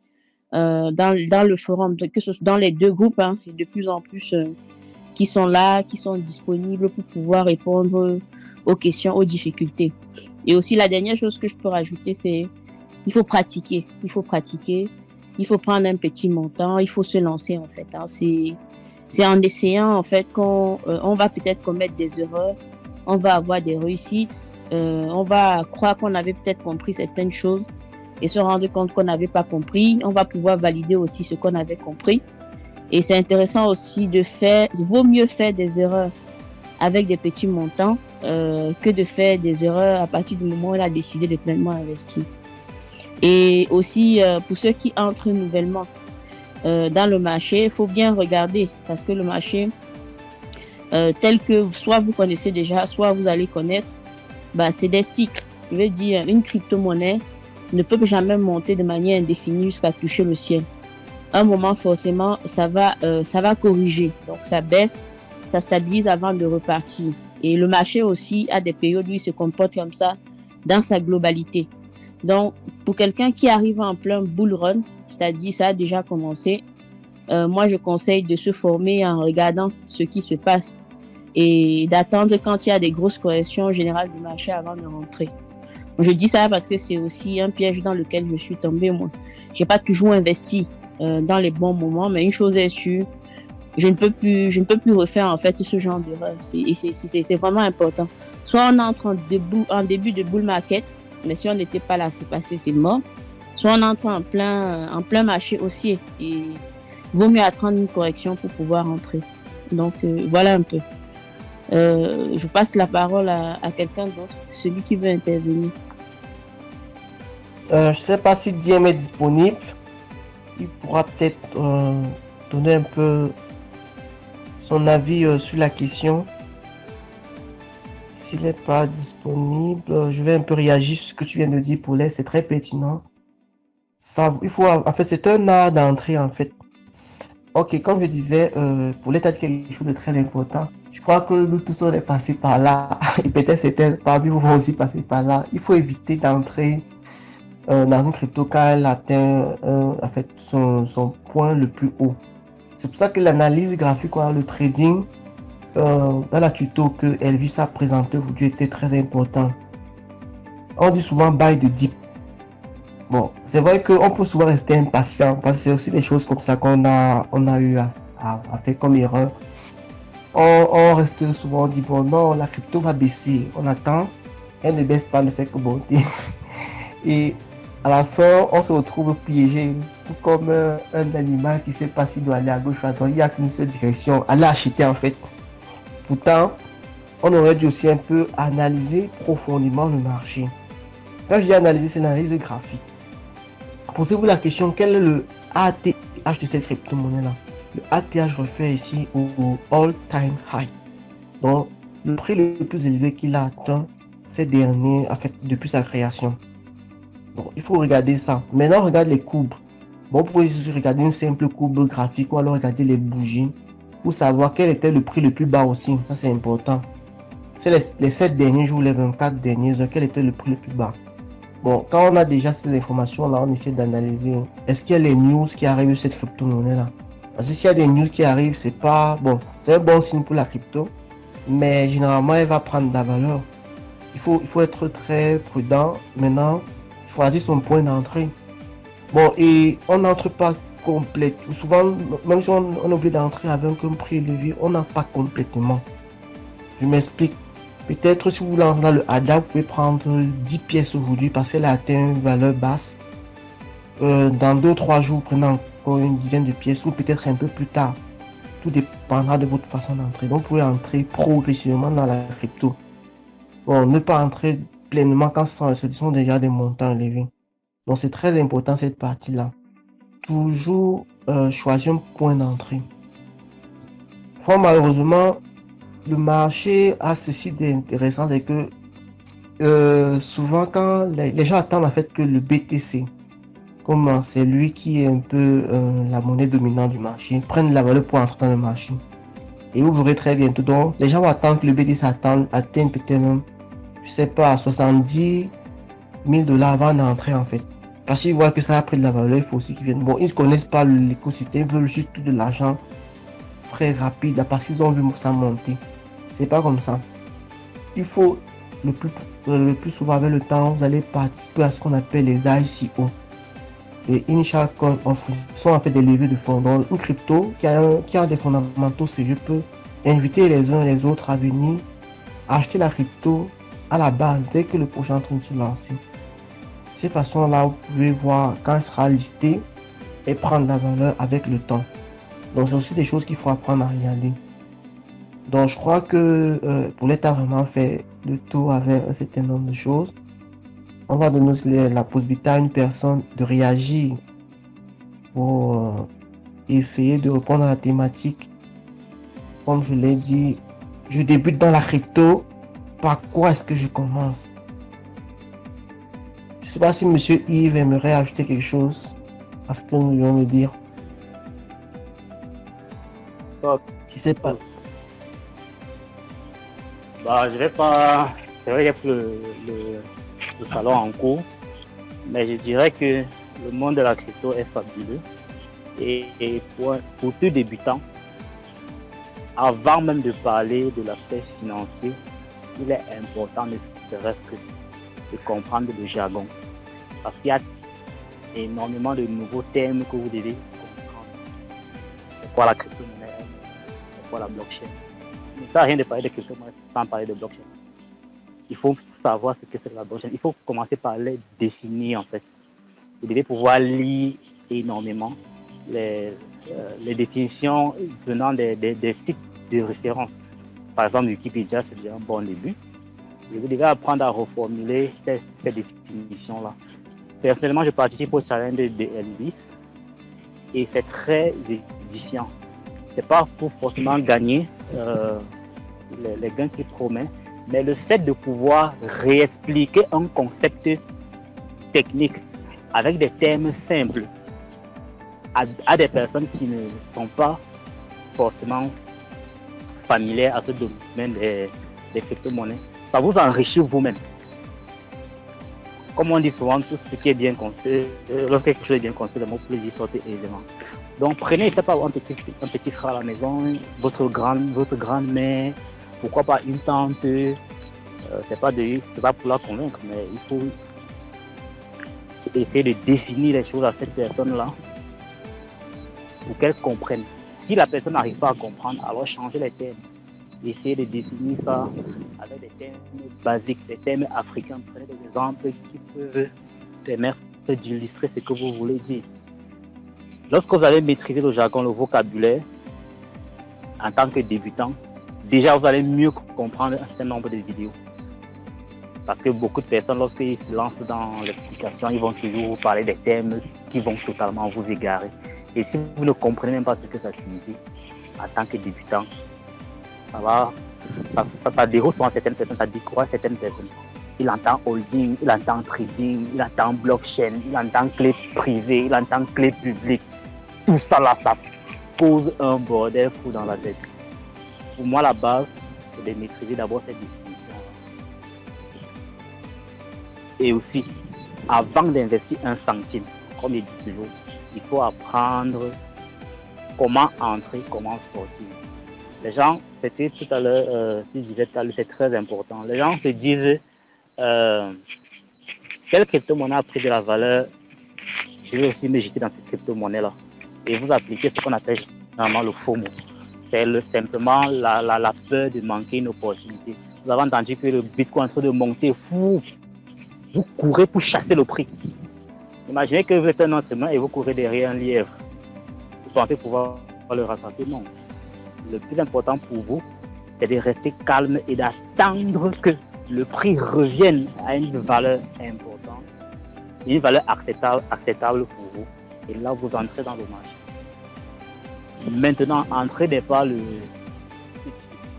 dans le forum, que ce soit dans les deux groupes, et de plus en plus qui sont là, qui sont disponibles pour pouvoir répondre aux questions, aux difficultés. Et aussi la dernière chose que je peux rajouter, c'est il faut pratiquer. Il faut prendre un petit montant, il faut se lancer en fait. C'est en essayant en fait qu'on on va peut-être commettre des erreurs, on va avoir des réussites, on va croire qu'on avait peut-être compris certaines choses et se rendre compte qu'on n'avait pas compris. On va pouvoir valider aussi ce qu'on avait compris. Et c'est intéressant aussi vaut mieux faire des erreurs avec des petits montants que de faire des erreurs à partir du moment où on a décidé de pleinement investir. Et aussi, pour ceux qui entrent nouvellement dans le marché, il faut bien regarder parce que le marché, tel que soit vous connaissez déjà, soit vous allez connaître, c'est des cycles. Je veux dire, une crypto-monnaie ne peut jamais monter de manière indéfinie jusqu'à toucher le ciel. un moment, forcément, ça va corriger. Donc, ça baisse, ça stabilise avant de repartir. Et le marché aussi a des périodes où il se comporte comme ça dans sa globalité. Donc, pour quelqu'un qui arrive en plein bull run, c'est-à-dire ça a déjà commencé, moi, je conseille de se former en regardant ce qui se passe et d'attendre quand il y a des grosses corrections générales du marché avant de rentrer. Je dis ça parce que c'est aussi un piège dans lequel je suis tombée, moi. Je n'ai pas toujours investi dans les bons moments, mais une chose est sûre, je ne peux plus refaire en fait ce genre d'erreur. C'est vraiment important. Soit on entre en début de bull market, mais si on n'était pas là, c'est passé, c'est mort. Soit on entre en plein marché haussier et vaut mieux attendre une correction pour pouvoir entrer. Donc voilà un peu. Je passe la parole à quelqu'un d'autre, celui qui veut intervenir. Je ne sais pas si Diem est disponible. Il pourra peut-être donner un peu son avis sur la question. S'il n'est pas disponible, je vais un peu réagir sur ce que tu viens de dire, Paulet. C'est très pertinent. Ça, il faut, en fait, c'est un art d'entrée, en fait. Ok, comme je disais, Paulet a dit quelque chose de très important. Je crois que nous tous on est passés par là. Et peut-être certains parmi vous vont aussi passer par là. Il faut éviter d'entrer dans une crypto quand elle atteint en fait, son point le plus haut. C'est pour ça que l'analyse graphique, le trading, dans la tuto que Elvis a présenté aujourd'hui était très important. On dit souvent buy de dip. Bon, c'est vrai qu'on peut souvent rester impatient parce que c'est aussi des choses comme ça qu'on a eu à faire comme erreur. On reste souvent, on dit bon non, la crypto va baisser. On attend, elle ne baisse pas, ne fait que monter. Et à la fin, on se retrouve piégé, tout comme un animal qui ne sait pas s'il doit aller à gauche ou à droite. Il n'y a qu'une seule direction, aller acheter en fait. Pourtant, on aurait dû aussi un peu analyser profondément le marché. Quand je dis analyser, c'est l'analyse graphique. Posez-vous la question, quel est le ATH de cette crypto-monnaie-là? Le ATH refait ici au all-time high. Donc, le prix le plus élevé qu'il a atteint ces derniers, en fait, depuis sa création. Donc, il faut regarder ça. Maintenant, on regarde les courbes. Bon, vous pouvez regarder une simple courbe graphique ou alors regarder les bougies pour savoir quel était le prix le plus bas aussi. Ça, c'est important. C'est les 7 derniers jours, les 24 derniers jours, quel était le prix le plus bas. Bon, quand on a déjà ces informations-là, on essaie d'analyser. Est-ce qu'il y a les news qui arrivent sur cette crypto-monnaie-là? Parce que s'il y a des news qui arrivent, c'est pas bon. C'est un bon signe pour la crypto, mais généralement, elle va prendre de la valeur. Il faut être très prudent. Maintenant, choisir son point d'entrée. Bon, et on n'entre pas complète. Souvent, même si on oublie d'entrer avec un prix élevé, on n'entre pas complètement. Je m'explique. Peut-être si vous voulez entrer dans le ADA, vous pouvez prendre 10 pièces aujourd'hui parce qu'elle a atteint une valeur basse. Dans 2-3 jours, vous prenez encore une dizaine de pièces ou peut-être un peu plus tard. Tout dépendra de votre façon d'entrer. Donc, vous pouvez entrer progressivement dans la crypto. Bon, ne pas entrer pleinement quand ce sont déjà des montants élevés. Donc, c'est très important cette partie-là. Toujours choisir un point d'entrée. Malheureusement, le marché a ceci d'intéressant, c'est que souvent quand les gens attendent en fait que le BTC, comme c'est lui qui est un peu la monnaie dominante du marché, prenne la valeur pour entrer dans le marché. Et vous verrez très bientôt, donc les gens vont attendre que le BTC atteigne peut-être même, je sais pas, 70 000 $ avant d'entrer en fait. Parce qu'ils voient que ça a pris de la valeur, il faut aussi qu'ils viennent. Bon, ils ne connaissent pas l'écosystème, ils veulent juste de l'argent très rapide, parce qu'ils ont vu ça monter. C'est pas comme ça. Il faut le plus souvent avec le temps, vous allez participer à ce qu'on appelle les ICO. Les Initial Coin Offerings sont en fait des levées de fonds. Donc une crypto qui a des fondamentaux sérieux peut inviter les uns et les autres à venir acheter la crypto à la base dès que le projet est en train de se lancer. De cette façon-là, vous pouvez voir quand il sera listé et prendre la valeur avec le temps. Donc c'est aussi des choses qu'il faut apprendre à regarder. Donc je crois que pour l'État vraiment fait le tour avec un certain nombre de choses. On va donner la possibilité à une personne de réagir pour essayer de répondre à la thématique. Comme je l'ai dit, je débute dans la crypto. Par quoi est-ce que je commence? Je ne sais pas si Monsieur Yves aimerait ajouter quelque chose à ce que nous allons me dire. Ok. Tu sais pas. Bah, je vais pas. C'est vrai qu'il y a plus le salon en cours, mais je dirais que le monde de la crypto est fabuleux. Et pour tout débutant, avant même de parler de l'aspect financier, il est important ne serait-ce que de comprendre le jargon. Parce qu'il y a énormément de nouveaux termes que vous devez comprendre. C'est quoi la crypto-monnaie? C'est quoi la blockchain? Il ne sert à rien de parler de crypto-monnaie sans parler de blockchain. Il faut savoir ce que c'est la blockchain. Il faut commencer par les définir en fait. Vous devez pouvoir lire énormément les définitions venant des sites de référence. Par exemple, Wikipédia, c'est déjà un bon début. Et vous devez apprendre à reformuler ces définitions-là. Personnellement, je participe au challenge de LB et c'est très édifiant. C'est pas pour forcément gagner les gains qu'il promet, mais le fait de pouvoir réexpliquer un concept technique avec des termes simples à des personnes qui ne sont pas forcément familières à ce domaine des crypto-monnaies, ça vous enrichit vous-même. Comme on dit souvent, tout ce qui est bien construit, lorsque quelque chose est bien construit, le mot plaisir sortait aisément. Donc prenez, c'est pas un petit frère à la maison, votre grand-mère, pourquoi pas une tante, c'est pas pour la convaincre, mais il faut essayer de définir les choses à cette personne-là pour qu'elle comprenne. Si la personne n'arrive pas à comprendre, alors changez les termes. Essayez de définir ça avec des termes basiques, des termes africains. Prenez des exemples qui peuvent permettre d'illustrer ce que vous voulez dire. Lorsque vous allez maîtriser le jargon, le vocabulaire, en tant que débutant, déjà vous allez mieux comprendre un certain nombre de vidéos. Parce que beaucoup de personnes, lorsqu'ils se lancent dans l'explication, ils vont toujours vous parler des termes qui vont totalement vous égarer. Et si vous ne comprenez même pas ce que ça signifie, en tant que débutant, ça déroute souvent certaines personnes, ça décourage certaines personnes. Il entend holding, il entend trading, il entend blockchain, il entend clé privée, il entend clé publique. Tout ça là, ça pose un bordel fou dans la tête. Pour moi, la base, c'est de maîtriser d'abord cette définition. Et aussi, avant d'investir un centime, comme je dis toujours, il faut apprendre comment entrer, comment sortir. Les gens, c'était tout à l'heure, je disais tout à l'heure, c'est très important. Les gens se disent, quelle crypto-monnaie a pris de la valeur, je vais aussi me jeter dans cette crypto-monnaie-là. Et vous appliquez ce qu'on appelle généralement le FOMO. C'est simplement la peur de manquer une opportunité. Vous avez entendu que le Bitcoin est en train de monter, fou. Vous courez pour chasser le prix. Imaginez que vous êtes un être humain et vous courez derrière un lièvre. Vous pensez pouvoir le rattraper? Non. Le plus important pour vous, c'est de rester calme et d'attendre que le prix revienne à une valeur importante, une valeur acceptable pour vous. Et là, vous entrez dans le marché. Maintenant, entrez n'est pas le...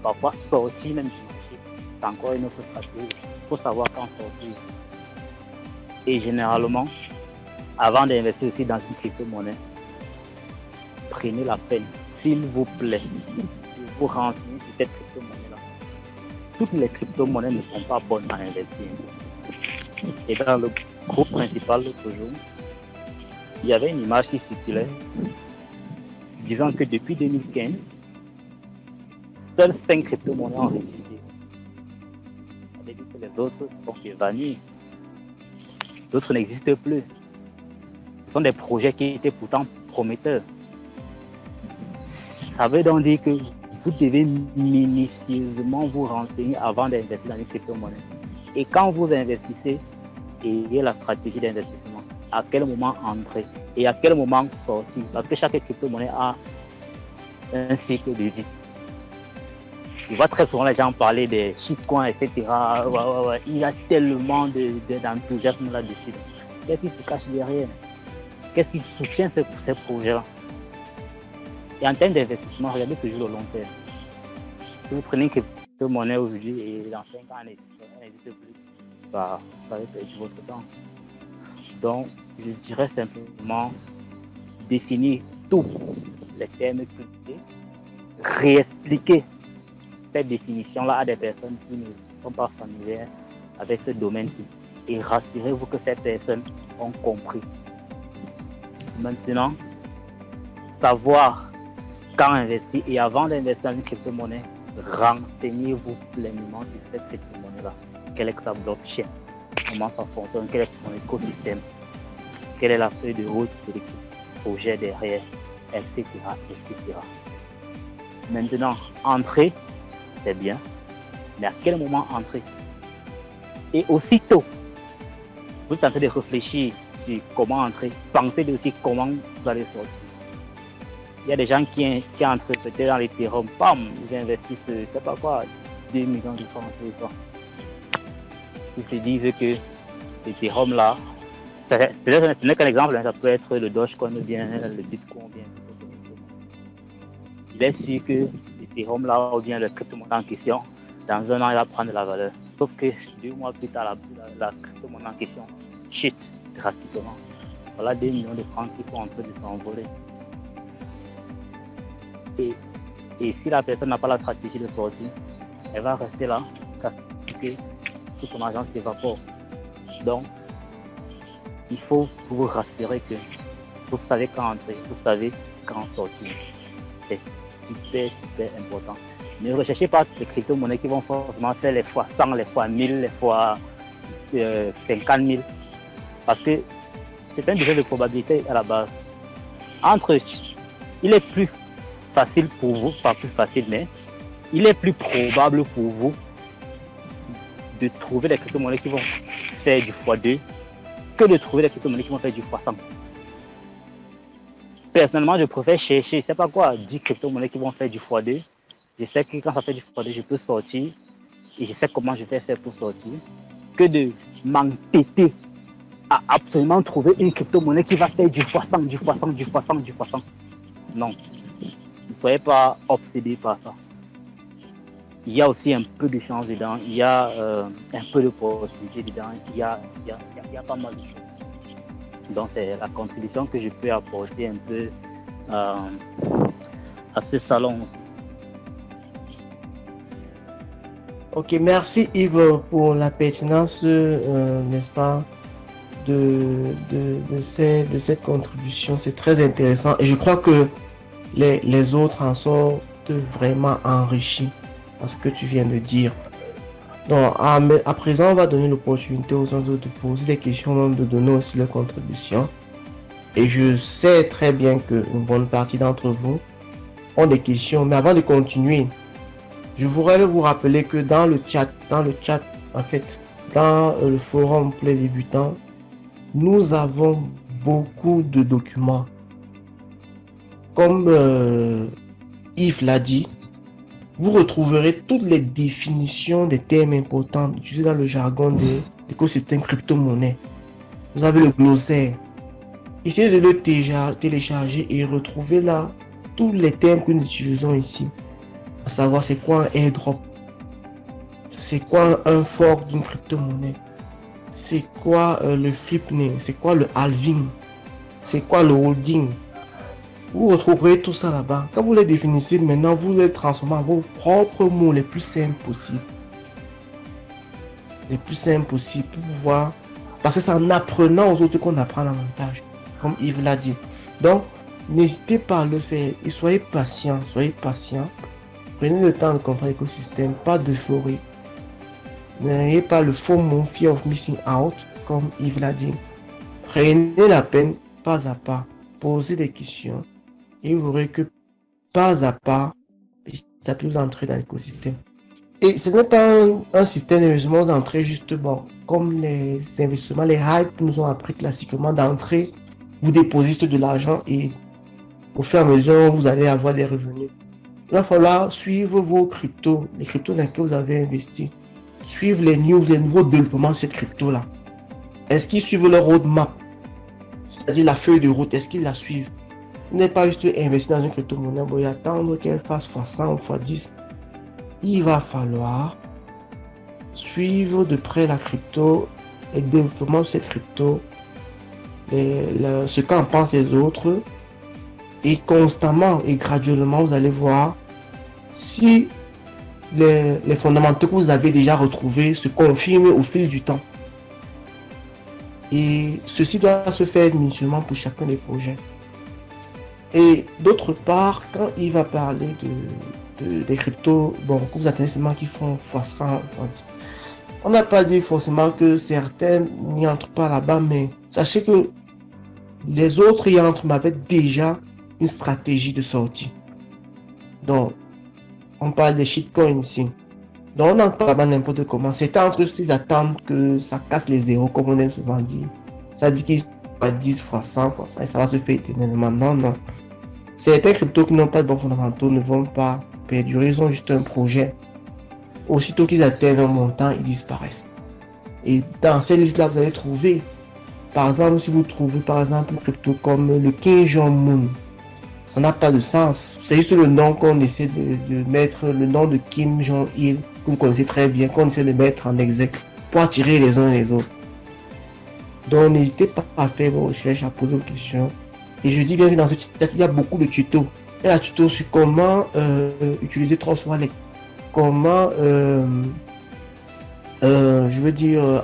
Parfois, sortir même du marché, c'est encore une autre stratégie. Il faut savoir quand sortir. Et généralement, avant d'investir aussi dans une crypto-monnaie, prenez la peine, s'il vous plaît, de vous renseigner sur cette crypto-monnaie-là. Toutes les crypto-monnaies ne sont pas bonnes à investir. Et dans le groupe principal l'autre jour, il y avait une image qui circulait disant que depuis 2015, seules 5 crypto-monnaies ont réussi. Ça veut dire que les autres sont évanouis. D'autres n'existent plus. Ce sont des projets qui étaient pourtant prometteurs. Ça veut donc dire que vous devez minutieusement vous renseigner avant d'investir dans une crypto-monnaie. Et quand vous investissez, ayez la stratégie d'investissement. À quel moment entrer et à quel moment sortir. Parce que chaque crypto-monnaie a un cycle de vie. Je vois très souvent les gens parler des shitcoins, etc. Ouais. Il y a tellement d'enthousiasme là-dessus. Qu'est-ce qui se cache derrière? Qu'est-ce qui soutient ces projets-là? Et en termes d'investissement, regardez toujours le long terme. Si vous prenez une crypto-monnaie aujourd'hui et dans 5 ans, elle n'existe plus, ça va perdre votre temps. Donc, je dirais simplement définir tous les termes clés, réexpliquer cette définition-là à des personnes qui ne sont pas familières avec ce domaine-ci. Et rassurez-vous que ces personnes ont compris. Maintenant, savoir quand investir et avant d'investir dans une crypto-monnaie, renseignez-vous pleinement sur cette crypto-monnaie-là. Quelle est sa blockchain? Comment ça fonctionne? Quel est son écosystème? Quelle est la feuille de route de l'équipe, projet derrière, etc., etc. Maintenant, entrer, c'est bien, mais à quel moment entrer? Et aussitôt, vous êtes en train de réfléchir sur comment entrer, pensez aussi comment vous allez sortir. Il y a des gens qui entrent peut-être dans l'Ethereum, bam, ils investissent, je ne sais pas quoi, 2 millions de francs, c'est ça. Ils se disent que l'Ethereum là, ce n'est qu'un exemple, ça peut être le Dogecoin ou bien le Bitcoin. Bien, il est sûr que l'Ethereum là ou bien le crypto-monnaie en question, dans un an, il va prendre de la valeur. Sauf que 2 mois plus tard, la crypto-monnaie en question chute drastiquement. Voilà 2 millions de francs qui sont en train de s'envoler. Et si la personne n'a pas la stratégie de sortie, elle va rester là, casser, tout son argent s'évapore. Donc, il faut vous rassurer que vous savez quand entrer, vous savez quand sortir. C'est super important. Ne recherchez pas des crypto-monnaies qui vont forcément faire les fois 100, les fois 1000, les fois 50 000. Parce que c'est un degré de probabilité à la base. Il est plus facile pour vous, pas plus facile, mais il est plus probable pour vous de trouver des crypto-monnaies qui vont faire du x2 que de trouver des crypto-monnaies qui vont faire du x100. Personnellement, je préfère chercher, je sais pas quoi, 10 crypto-monnaies qui vont faire du x2. Je sais que quand ça fait du x2, je peux sortir et je sais comment je vais faire pour sortir, que de m'entêter à absolument trouver une crypto-monnaie qui va faire du x100, du x100, du x100, du x100. Non, ne soyez pas obsédés par ça. Il y a aussi un peu de chance dedans, il y a un peu de possibilité dedans, il y a pas mal de choses. Donc c'est la contribution que je peux apporter un peu à ce salon aussi. Ok, merci Yves pour la pertinence, n'est-ce pas, de cette contribution. C'est très intéressant et je crois que les autres en sortent vraiment enrichis par ce que tu viens de dire. Donc, à présent, on va donner l'opportunité aux autres de poser des questions, même de donner aussi leurs contributions. Et je sais très bien qu'une bonne partie d'entre vous ont des questions. Mais avant de continuer, je voudrais vous rappeler que dans le chat, en fait, dans le forum pour les débutants, nous avons beaucoup de documents. Comme Yves l'a dit, vous retrouverez toutes les définitions des termes importants utilisés dans le jargon de l'écosystème crypto-monnaie. Vous avez le glossaire. Essayez de le télécharger et retrouver là tous les termes que nous utilisons ici. À savoir, c'est quoi un airdrop? C'est quoi un fork d'une crypto-monnaie? C'est quoi le flipning? C'est quoi le halving? C'est quoi le holding? Vous retrouverez tout ça là-bas. Quand vous les définissez, maintenant, vous les transformez en vos propres mots les plus simples possibles. Les plus simples possibles pour pouvoir... Parce que c'est en apprenant aux autres qu'on apprend davantage, comme Yves l'a dit. Donc, n'hésitez pas à le faire et soyez patient, Prenez le temps de comprendre l'écosystème, pas d'euphorie. N'ayez pas le FOMO, fear of missing out, comme Yves l'a dit. Prenez la peine, pas à pas, posez des questions. Et vous verrez que pas à pas, vous entrez dans l'écosystème. Et ce n'est pas un système d'investissement d'entrée justement, comme les investissements, les hypes nous ont appris classiquement d'entrée. Vous déposez de l'argent et au fur et à mesure, vous allez avoir des revenus. Il va falloir suivre vos cryptos, les cryptos dans lesquels vous avez investi. Suivre les news, les nouveaux développements de cette crypto-là. Est-ce qu'ils suivent leur roadmap? C'est-à-dire la feuille de route, est-ce qu'ils la suivent? Vous n'êtes pas juste investi dans une crypto-monnaie, vous attendre qu'elle fasse x100 ou x10. Il va falloir suivre de près la crypto, les développements de cette crypto, ce qu'en pensent les autres. Et constamment et graduellement, vous allez voir si les fondamentaux que vous avez déjà retrouvés se confirment au fil du temps. Et ceci doit se faire minutieusement pour chacun des projets. Et d'autre part, quand il va parler des cryptos, bon, que vous attendez seulement qui font x100, x10. On n'a pas dit forcément que certaines n'y entrent pas là-bas, mais sachez que les autres y entrent, mais avec déjà une stratégie de sortie. Donc, on parle des shitcoins ici. Donc, on n'entre pas là-bas n'importe comment. C'est entre eux qu'ils attendent que ça casse les zéros, comme on aime souvent dire. Ça dit qu'ils sont à 10 fois 100, quoi, ça, et ça va se faire éternellement. Non, non. Certains cryptos qui n'ont pas de bons fondamentaux ne vont pas perdurer. Ils ont juste un projet. Aussitôt qu'ils atteignent un montant, ils disparaissent. Et dans ces listes-là, vous allez trouver, par exemple, si vous trouvez par exemple un crypto comme le Kim Jong-un, ça n'a pas de sens. C'est juste le nom qu'on essaie de mettre, le nom de Kim Jong-il, que vous connaissez très bien, qu'on essaie de mettre en exec pour attirer les uns et les autres. Donc n'hésitez pas à faire vos recherches, à poser vos questions. Et je dis bien que dans ce chat, il y a beaucoup de tutos. Il y a un tuto sur comment utiliser Trust Wallet. Comment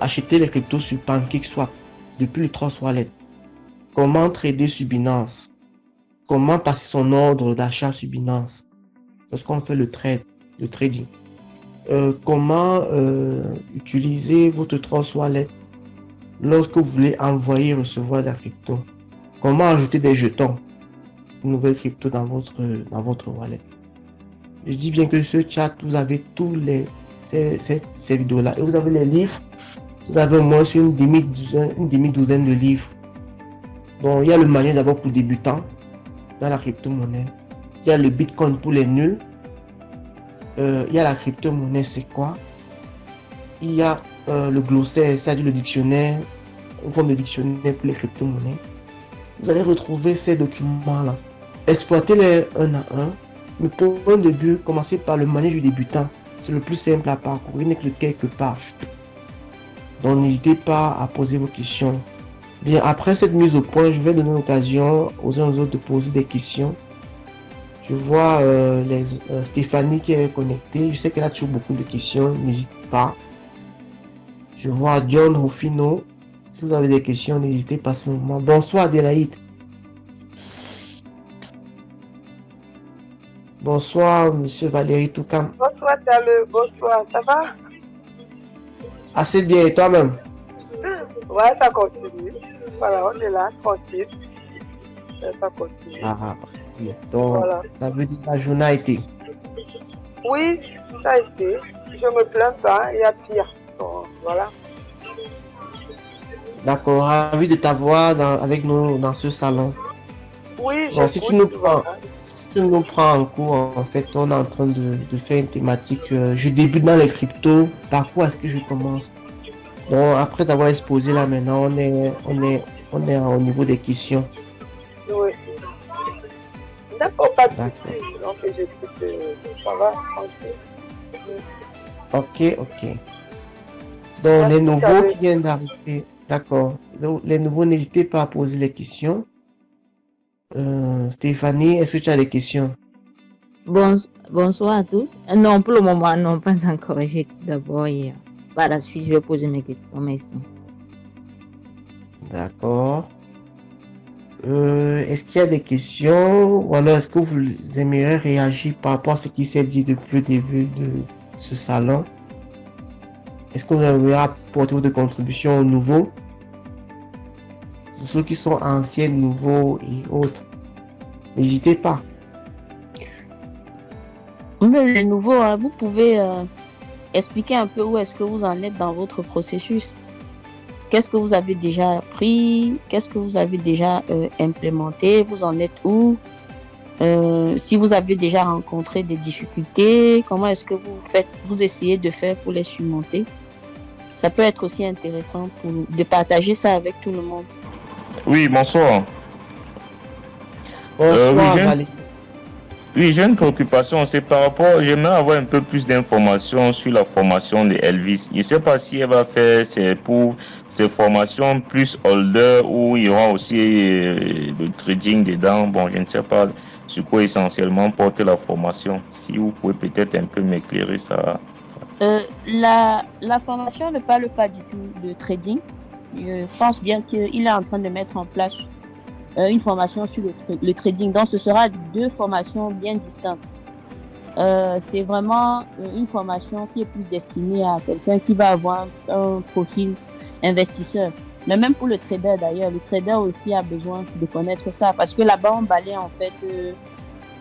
acheter les cryptos sur PancakeSwap depuis le Trust Wallet. Comment trader sur Binance. Comment passer son ordre d'achat sur Binance lorsqu'on fait le trading. Comment utiliser votre Trust Wallet lorsque vous voulez envoyer et recevoir de la crypto. Comment ajouter des jetons, une nouvelle crypto dans votre wallet. Je dis bien que ce chat, vous avez tous ces vidéos-là. Et vous avez les livres. Vous avez au moins une demi-douzaine de livres. Bon, il y a le manuel d'abord pour débutants dans la crypto-monnaie. Il y a le Bitcoin pour les nuls. Il y a la crypto-monnaie, c'est quoi? Il y a le glossaire, c'est-à-dire le dictionnaire, une forme de dictionnaire pour les crypto-monnaies. Vous allez retrouver ces documents-là. Exploitez-les un à un. Mais pour un début, commencez par le manuel du débutant. C'est le plus simple à parcourir, il n'est que quelques pages. Donc n'hésitez pas à poser vos questions. Bien, après cette mise au point, je vais donner l'occasion aux uns aux autres de poser des questions. Je vois Stéphanie qui est connectée. Je sais qu'elle a toujours beaucoup de questions. N'hésitez pas. Je vois John Rufino. Si vous avez des questions, n'hésitez pas à ce moment. Bonsoir Adélaïde. Bonsoir, monsieur Valérie Toukam. Bonsoir, Taleu. Bonsoir, ça va? Assez bien, et toi-même? Ouais, ça continue. Voilà, on est là, tranquille. Ça continue. Ah, ok. Donc, voilà. Ça veut dire que la journée a été? Oui, ça a été. Je me plains pas, il y a pire. Donc, voilà. D'accord, ravi de t'avoir avec nous dans ce salon. Oui, bon, si tu nous prends en cours, en fait, on est en train de faire une thématique. Je débute dans les cryptos. Par quoi est-ce que je commence? Donc, après avoir exposé là maintenant, on est au niveau des questions. Oui. D'accord, pas de soucis. Donc, j'écoute. Ça va, tranquille. Ok. Donc, les nouveaux qui viennent d'arriver. D'accord. Les nouveaux, n'hésitez pas à poser les questions. Stéphanie, est-ce que tu as des questions? Bonsoir à tous. Non, pour le moment, non, pas encore. J'ai d'abord et par la suite, je vais poser mes questions. Merci. D'accord. Est-ce qu'il y a des questions ou alors est-ce que vous aimeriez réagir par rapport à ce qui s'est dit depuis le début de ce salon? Est-ce que vous aimeriez apporter votre contribution aux nouveaux? Pour ceux qui sont anciens, nouveaux et autres, n'hésitez pas. Les nouveaux, vous pouvez expliquer un peu où est-ce que vous en êtes dans votre processus. Qu'est-ce que vous avez déjà appris? Qu'est-ce que vous avez déjà implémenté? Vous en êtes où? Si vous avez déjà rencontré des difficultés, comment est-ce que vous essayez de faire pour les surmonter? Ça peut être aussi intéressant de partager ça avec tout le monde. Oui, bonsoir. Bonsoir, oui, j'ai une préoccupation, c'est par rapport, j'aimerais avoir un peu plus d'informations sur la formation de Elvis. Je ne sais pas si elle va faire pour ces formations plus holder ou il y aura aussi le trading dedans. Bon, je ne sais pas. sur quoi essentiellement porte la formation? Si vous pouvez peut-être un peu m'éclairer ça. La formation ne parle pas du tout de trading. Je pense bien qu'il est en train de mettre en place une formation sur le trading. Donc, ce sera deux formations bien distinctes. C'est vraiment une formation qui est plus destinée à quelqu'un qui va avoir un profil investisseur. Mais même pour le trader d'ailleurs, le trader aussi a besoin de connaître ça parce que là-bas, on balaye en fait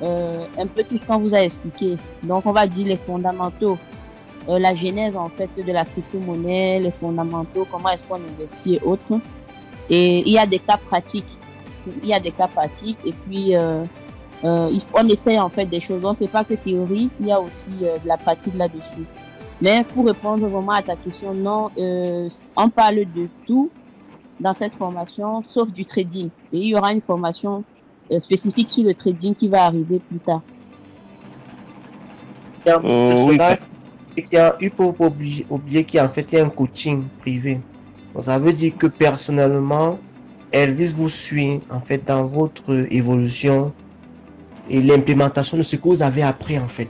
un peu tout ce qu'on vous a expliqué. Donc, on va dire les fondamentaux, la genèse en fait de la crypto-monnaie, les fondamentaux, comment est-ce qu'on investit et autres. Et il y a des cas pratiques. Et puis on essaie en fait des choses. Donc c'est pas que théorie, il y a aussi de la pratique là-dessus. Mais pour répondre vraiment à ta question, non, on parle de tout dans cette formation, sauf du trading. Et il y aura une formation spécifique sur le trading qui va arriver plus tard. Oui. C'est qu'il y a eu pour oublier qu'il y a en fait un coaching privé. Donc, ça veut dire que personnellement, Elvis vous suit en fait dans votre évolution et l'implémentation de ce que vous avez appris en fait.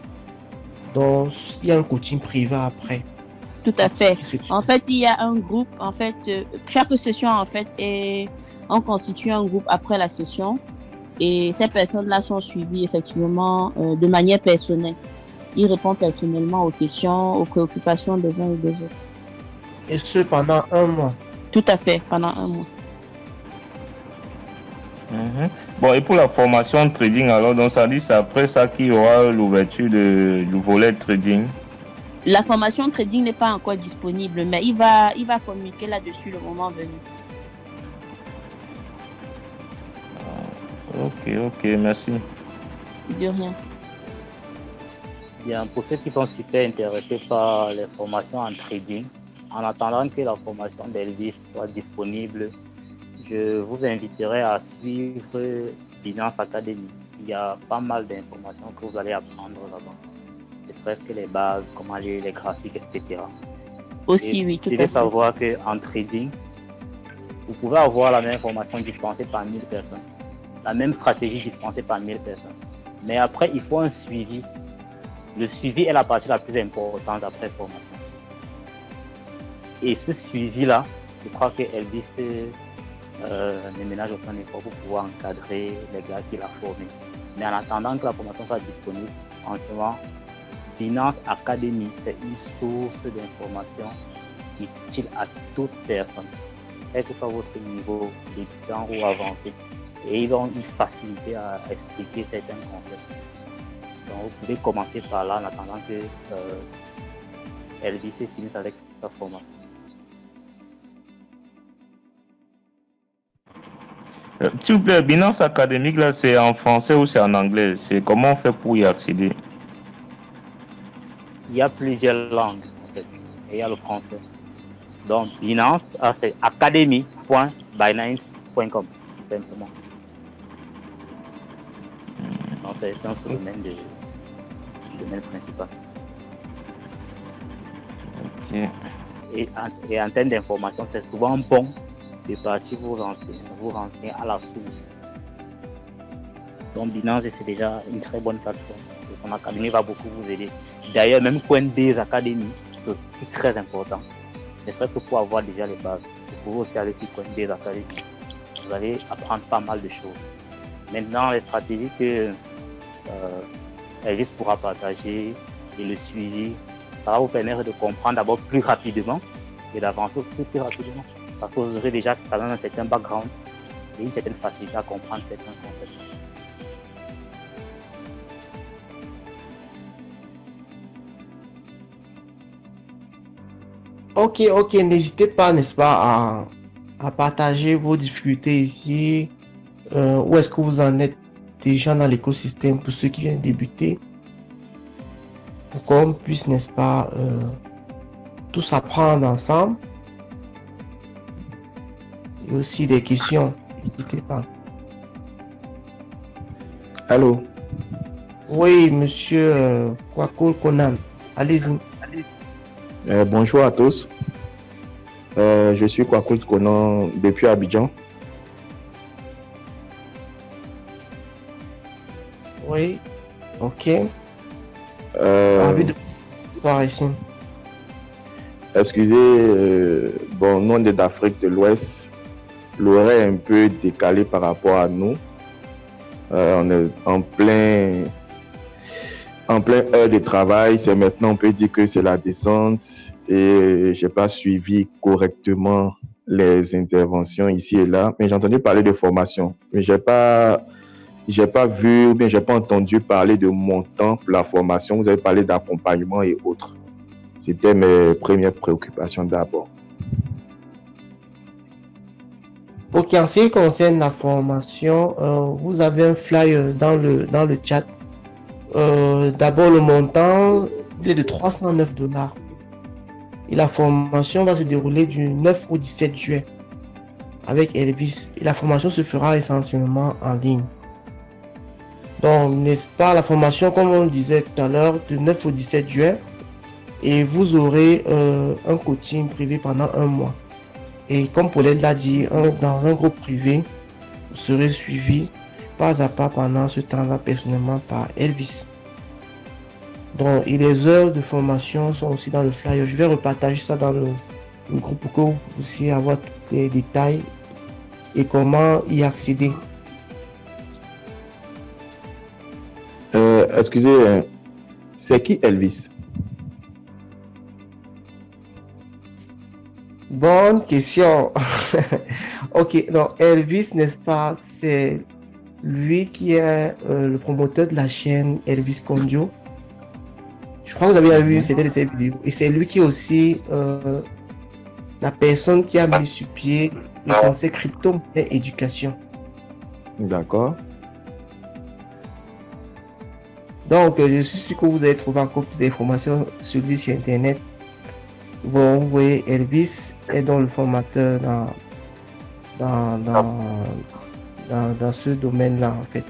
Donc, il y a un coaching privé après. Tout à fait. En fait, il y a un groupe. En fait, chaque session en fait on constitue un groupe après la session et ces personnes-là sont suivies effectivement de manière personnelle. Ils répondent personnellement aux questions, aux préoccupations des uns et des autres. Et ce pendant un mois. Tout à fait, pendant un mois. Bon, et pour la formation trading, alors, donc ça dit c'est après ça qu'il y aura l'ouverture du volet trading. La formation trading n'est pas encore disponible, mais il va communiquer là-dessus le moment venu. Ok, merci. De rien. Bien, pour ceux qui sont super intéressés par les formations en trading, en attendant que la formation d'Elvis soit disponible, je vous inviterai à suivre Binance Academy. Il y a pas mal d'informations que vous allez apprendre là-bas. C'est presque les bases, comment lire les graphiques, etc. Aussi, oui, tout à fait. Vous devez savoir qu'en trading, vous pouvez avoir la même formation dispensée par 1000 personnes, la même stratégie dispensée par 1000 personnes. Mais après, il faut un suivi. Le suivi est la partie la plus importante après formation. Et ce suivi-là, je crois que Elvis ne ménage aucun effort pour pouvoir encadrer les gars qu'il a formés. Mais en attendant que la formation soit disponible, franchement, Binance Academy, c'est une source d'information utile à toute personne, quel que soit votre niveau débutant ou avancé. Et ils ont une facilité à expliquer certains concepts. Donc vous pouvez commencer par là en attendant que Elvis finisse avec sa formation. S'il vous plaît, Binance académique, là, c'est en français ou c'est en anglais? C'est comment on fait pour y accéder? Il y a plusieurs langues, en fait. Et il y a le français. Donc, Binance, c'est academy.binance.com, simplement. Donc, c'est un domaine principal. Okay. Et en termes d'information, c'est souvent bon de partir vous renseigner à la source. Donc Binance, c'est déjà une très bonne plateforme. Son académie va beaucoup vous aider. D'ailleurs, même Coinbase Academy, c'est aussi très important. C'est vrai que pour avoir déjà les bases, vous pouvez aussi aller sur Coinbase Academy. Vous allez apprendre pas mal de choses. Maintenant, les stratégies que Elvis pourra partager et le suivi, ça va vous permettre de comprendre d'abord plus rapidement et d'avancer aussi plus rapidement. Parce que vous aurez déjà quand même un certain background et une certaine facilité à comprendre certains concepts. Ok, n'hésitez pas, n'est-ce pas, à partager vos difficultés ici. Où est-ce que vous en êtes déjà dans l'écosystème pour ceux qui viennent débuter, pour qu'on puisse, n'est-ce pas, tous apprendre ensemble. Et aussi des questions, n'hésitez pas. Allô? Oui, monsieur Kwakol Konan, allez-y. Bonjour à tous. Je suis Kwakol Konan depuis Abidjan. Oui. Ok. Euh, Envie de ce soir ici. excusez, bon, nous on est d'Afrique de l'Ouest. L'horaire est un peu décalé par rapport à nous. On est en plein heure de travail. C'est maintenant, on peut dire que c'est la descente et j'ai pas suivi correctement les interventions ici et là. Mais j'ai entendu parler de formation. Mais j'ai pas vu ou bien j'ai pas entendu parler de montant pour la formation. Vous avez parlé d'accompagnement et autres. C'était mes premières préoccupations d'abord. Ok, en ce qui concerne la formation, vous avez un flyer dans le chat. D'abord, le montant il est de $309. Et la formation va se dérouler du 9 au 17 juin avec Elvis. Et la formation se fera essentiellement en ligne. Donc, n'est-ce pas, la formation, comme on le disait tout à l'heure, du 9 au 17 juin. Et vous aurez un coaching privé pendant 1 mois. Et comme Paulette l'a dit, dans un groupe privé, vous serez suivi pas à pas pendant ce temps-là personnellement par Elvis. Donc, et les heures de formation sont aussi dans le flyer. Je vais repartager ça dans le groupe pour que vous puissiez avoir tous les détails et comment y accéder. Excusez, c'est qui Elvis? Bonne question. Ok, donc Elvis, n'est-ce pas, c'est lui qui est le promoteur de la chaîne Elvis Condio. Je crois que vous avez vu certaines de ses vidéos. Et c'est lui qui est aussi la personne qui a mis sur pied le conseil crypto et éducation. D'accord. Donc, je suis sûr que vous allez trouver encore plus d'informations sur lui sur Internet. Vous voyez, Elvis est donc le formateur dans ce domaine-là, en fait.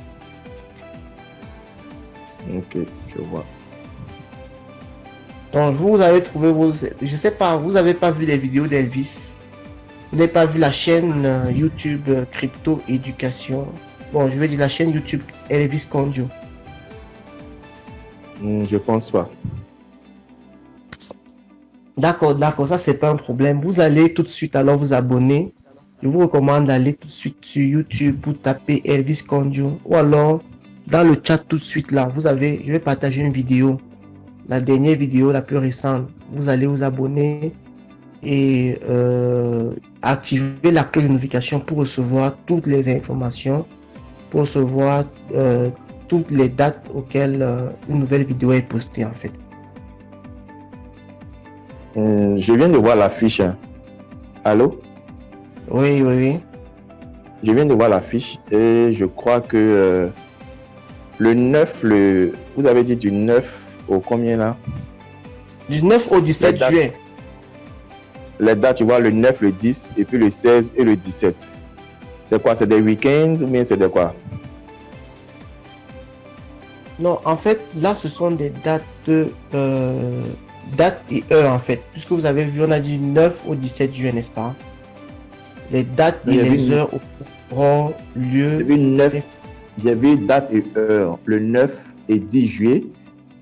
Ok, je vois. Donc, vous avez trouvé vos... Je sais pas, vous n'avez pas vu les vidéos d'Elvis. Vous n'avez pas vu la chaîne YouTube Crypto Éducation. Bon, je vais dire la chaîne YouTube Elvis Condio. Je pense pas. D'accord, ça c'est pas un problème. Vous allez tout de suite alors vous abonner. Je vous recommande d'aller tout de suite sur YouTube pour taper Elvis Condio ou alors dans le chat tout de suite là. Je vais partager une vidéo, la dernière vidéo la plus récente. Vous allez vous abonner et activer la cloche de notification pour recevoir toutes les informations, pour recevoir toutes les dates auxquelles une nouvelle vidéo est postée en fait. Je viens de voir l'affiche. Allô? Oui. Je viens de voir l'affiche et je crois que le 9, vous avez dit du 9 au combien là? Du 9 au 17 juin. Les dates, tu vois, le 9, le 10 et puis le 16 et le 17. C'est quoi? C'est des week-ends ou bien c'est de quoi? Non, en fait, là, ce sont des dates et heures, en fait. Puisque vous avez vu, on a dit 9 au 17 juin, n'est-ce pas? Les dates et les heures auront lieu. J'ai vu date et heure. Le 9 et 10 juillet,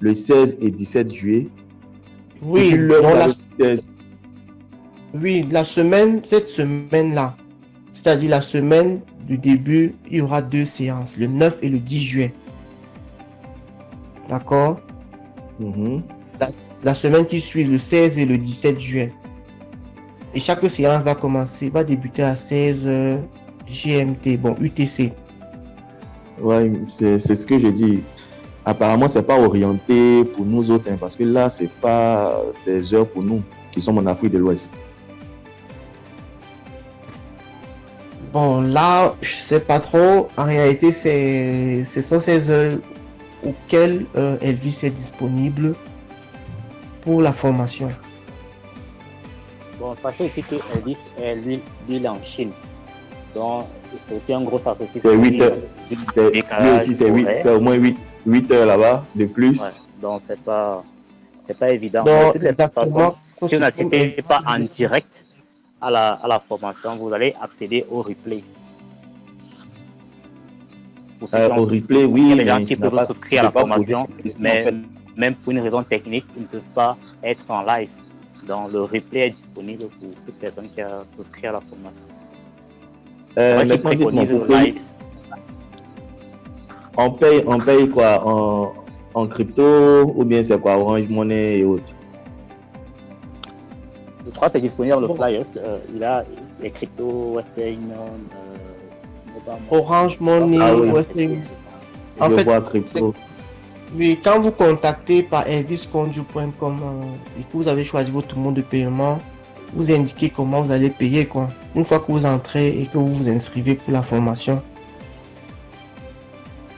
le 16 et 17 juillet. Oui, cette semaine-là, c'est-à-dire la semaine du début, il y aura 2 séances, le 9 et le 10 juin. D'accord? La semaine qui suit, le 16 et le 17 juin. Et chaque séance va débuter à 16h GMT, bon, UTC. Ouais, c'est ce que j'ai dit. Apparemment, c'est pas orienté pour nous autres, hein, parce que là, c'est pas des heures pour nous qui sommes en Afrique de l'Ouest. Bon, là, je sais pas trop. En réalité, ce sont ces heures auxquelles Elvis est disponible pour la formation. Bon, sachez aussi que Elvis est en Chine. Donc, c'est aussi un gros sacrifice. C'est 8 heures. Lui aussi, c'est 8 heures, au moins 8 heures là-bas de plus. Ouais, donc, c'est pas évident. Donc, si vous n'assistez pas en direct à la formation, vous allez accéder au replay. pour ceux qui ont- Au replay, il y oui, a des gens mais qui tu n'as peuvent pas- souscrire à tu la peux pas poser formation, de questions, mais en fait. même pour une raison technique, ils ne peuvent pas être en live. Donc le replay est disponible pour toute personne qui a souscrit à la formation. C'est vrai qu'ils Maintenant, dites-moi, préconisent le pour payer, live. on paye quoi en crypto ou bien c'est quoi, Orange Money et autres? Je crois que c'est disponible dans le Bon. flyers. Il a les cryptos, Western Union, Mobile Money. Orange Money, Ah oui. Western. En Je fait, vois crypto. Oui, quand vous contactez par elviscondu.com et que vous avez choisi votre mode de paiement, vous indiquez comment vous allez payer, quoi. Une fois que vous entrez et que vous vous inscrivez pour la formation.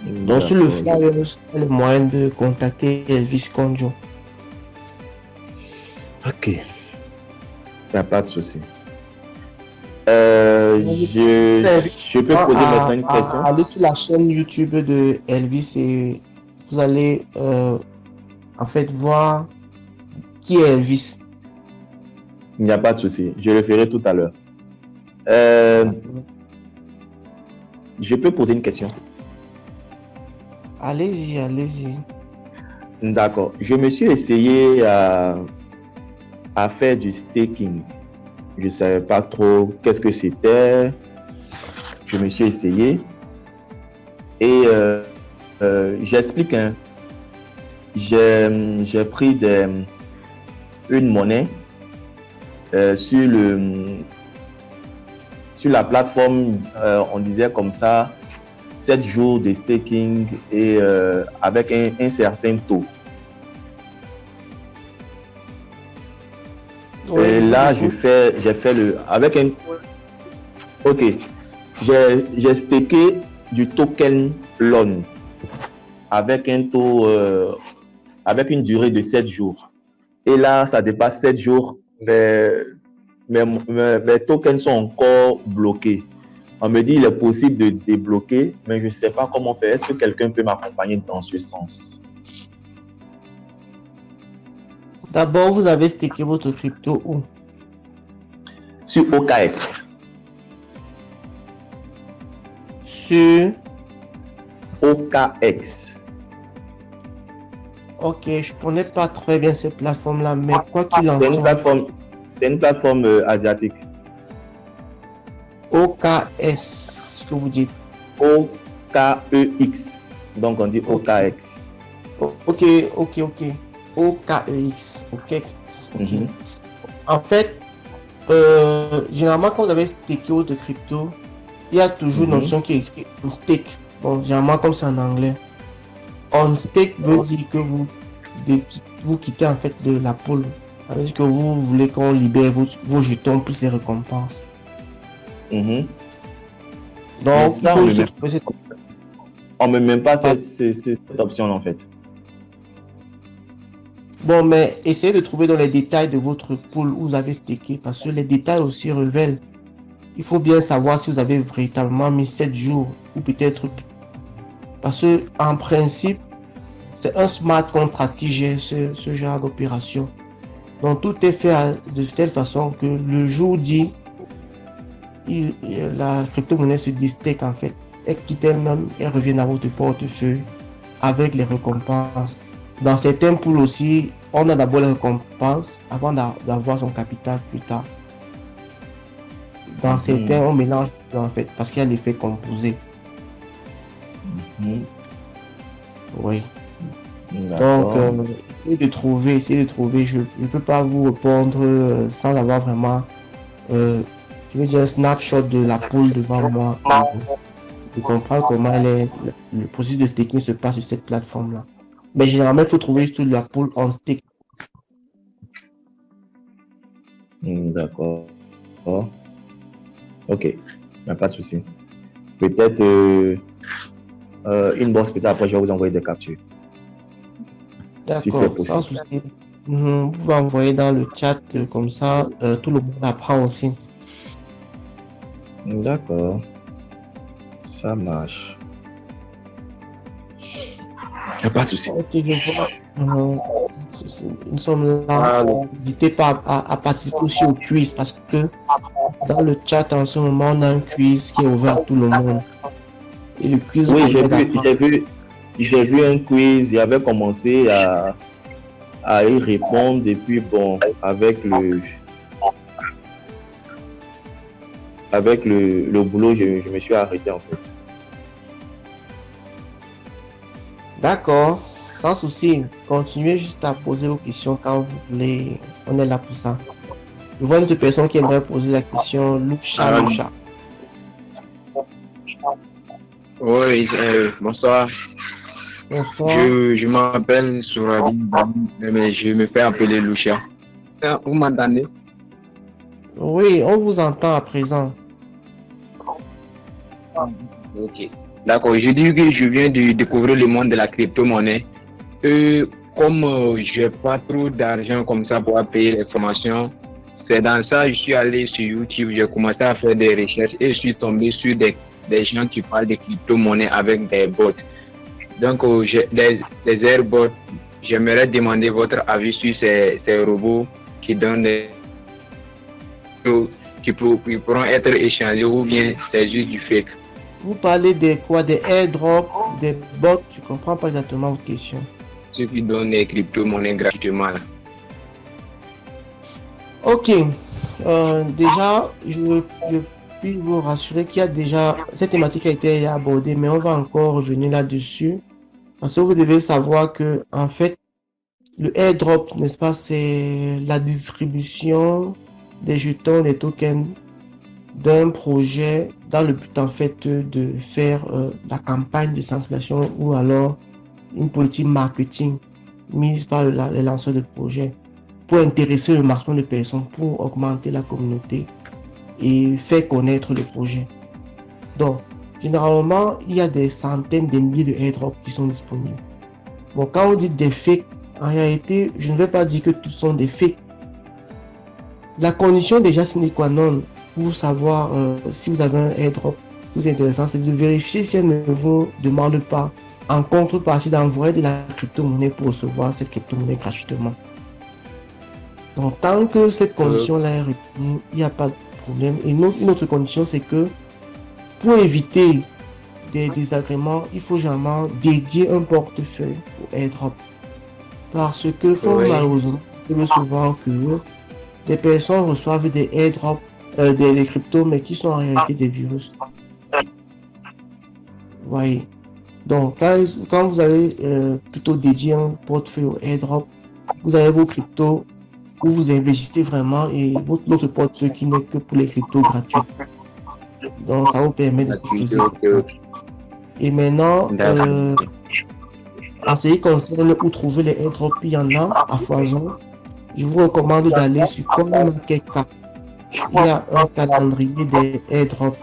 Donc sur le D'accord. flyer, c'est le moyen de contacter Elvis Condu. Ok. Il n'y a pas de souci. Je peux poser maintenant une question? Allez sur la chaîne YouTube de Elvis et vous allez en fait voir qui est Elvis. Il n'y a pas de souci. Je le ferai tout à l'heure. Je peux poser une question? Allez-y, allez-y. D'accord. Je me suis essayé à faire du staking. Je ne savais pas trop qu'est-ce que c'était. Je me suis essayé. Et j'explique. Hein. J'ai pris une monnaie sur la plateforme, on disait comme ça, 7 jours de staking et avec un certain taux. Et là, j'ai fait avec un. Ok, j'ai staké du token LON avec un taux, avec une durée de 7 jours. Et là, ça dépasse 7 jours, mais mes tokens sont encore bloqués. On me dit qu'il est possible de débloquer, mais je ne sais pas comment faire. Est-ce que quelqu'un peut m'accompagner dans ce sens? D'abord, vous avez stacké votre crypto où? Sur OKX. Sur OKX. Ok, je connais pas très bien cette plateforme-là, mais quoi qu'il en C'est une soit, plateforme, asiatique. OKS, ce que vous dites. OKEX. Donc on dit OKX. Ok. OKEX. Ok. Mhm. En fait, généralement, quand vous avez stacké votre crypto, il y a toujours une option qui est écrite on stake. Bon, généralement, comme c'est en anglais. On stake veut dire que vous quittez en fait de la pool. Ça veut dire que vous voulez qu'on libère vos jetons plus les récompenses. Mhm. Donc, Mais il ça, faut on ne se met- trouver cette- On ne met même pas cette option en fait. Bon, mais essayez de trouver dans les détails de votre pool où vous avez stacké, parce que les détails aussi révèlent. Il faut bien savoir si vous avez véritablement mis 7 jours ou peut-être. Parce que en principe, c'est un smart contract qui gère ce genre d'opération. Donc tout est fait de telle façon que le jour dit, la crypto-monnaie se distake en fait. Elle quitte elle-même et revient dans votre portefeuille avec les récompenses. Dans certains pools aussi, on a d'abord les récompenses avant d'avoir son capital plus tard. Dans certains, on mélange en fait parce qu'il y a l'effet composé. Mhm. Oui. D'accord. Donc, essayez de trouver. Je ne peux pas vous répondre sans avoir vraiment, je veux dire, un snapshot de la pool devant moi. De comprendre comment le processus de staking se passe sur cette plateforme-là. Mais généralement, il faut trouver sur la pool on stake. D'accord. Ok, il n'y a pas de souci. Peut-être une bosse, peut-être après je vais vous envoyer des captures. Si c'est D'accord, possible. sans souci. Vous pouvez envoyer dans le chat, comme ça, tout le monde apprend aussi. D'accord. Ça marche. Il n'y a pas de souci. Ok, je vois. Sans souci. Nous sommes là. N'hésitez pas à participer aussi au quiz parce que dans le chat en ce moment, on a un quiz qui est ouvert à tout le monde. Et le quiz Oui, vous permet d'apprendre. j'ai vu un quiz, j'avais commencé à y répondre et puis bon, avec le boulot, je me suis arrêté en fait. D'accord, sans souci. Continuez juste à poser vos questions quand vous voulez. On est là pour ça. Je vois une autre personne qui aimerait poser la question. Loucha. Oui, bonsoir. Bonsoir. Je m'appelle Sourabi, mais je me fais appeler Loucha. Vous m'entendez? Oui, on vous entend à présent. Ok. D'accord, je dis que je viens de découvrir le monde de la crypto-monnaie. Comme je n'ai pas trop d'argent comme ça pour payer les formations, c'est dans ça que je suis allé sur YouTube, j'ai commencé à faire des recherches et je suis tombé sur des gens qui parlent de crypto-monnaie avec des bots. Donc, des airbots, j'aimerais demander votre avis sur ces robots qui donnent qui pourront être échangés ou bien c'est juste du fake. Vous parlez de quoi? Des airdrops, des bots? Je ne comprends pas exactement votre question. Ceux qui donnent les crypto-monnaies gratuitement. Là. Ok. Déjà, je puis vous rassurer qu'il y a déjà... Cette thématique a été abordée, mais on va encore revenir là-dessus. Parce que vous devez savoir que, en fait, le airdrop, n'est-ce pas, c'est la distribution des jetons, des tokens d'un projet dans le but, en fait, de faire la campagne de sensibilisation ou alors une politique marketing mise par les lanceurs de projet pour intéresser le maximum de personnes, pour augmenter la communauté et faire connaître le projet. Donc, généralement, il y a des centaines de milliers de airdrops qui sont disponibles. Bon, quand on dit des fakes, en réalité, je ne vais pas dire que tous sont des fakes. La condition déjà sine qua non pour savoir si vous avez un airdrop plus intéressant, c'est de vérifier si elle ne vous demande pas en contrepartie d'envoyer de la crypto-monnaie pour recevoir cette crypto-monnaie gratuitement. Donc, tant que cette condition-là est retenue, il n'y a pas de problème. Et une autre condition, c'est que pour éviter des désagréments, il faut généralement dédier un portefeuille au airdrop. Parce que, faut malheureusement dire souvent que des personnes reçoivent des airdrops, des cryptos, mais qui sont en réalité des virus. Voyez. Donc, quand vous avez plutôt dédié un portefeuille au airdrop, vous avez vos cryptos où vous investissez vraiment et votre portefeuille qui n'est que pour les cryptos gratuits. Donc, ça vous permet de sécuriser. Et maintenant, en ce qui concerne où trouver les airdrops, il y en a à foison. Je vous recommande d'aller sur CoinMarketCap. Il y a un calendrier des airdrops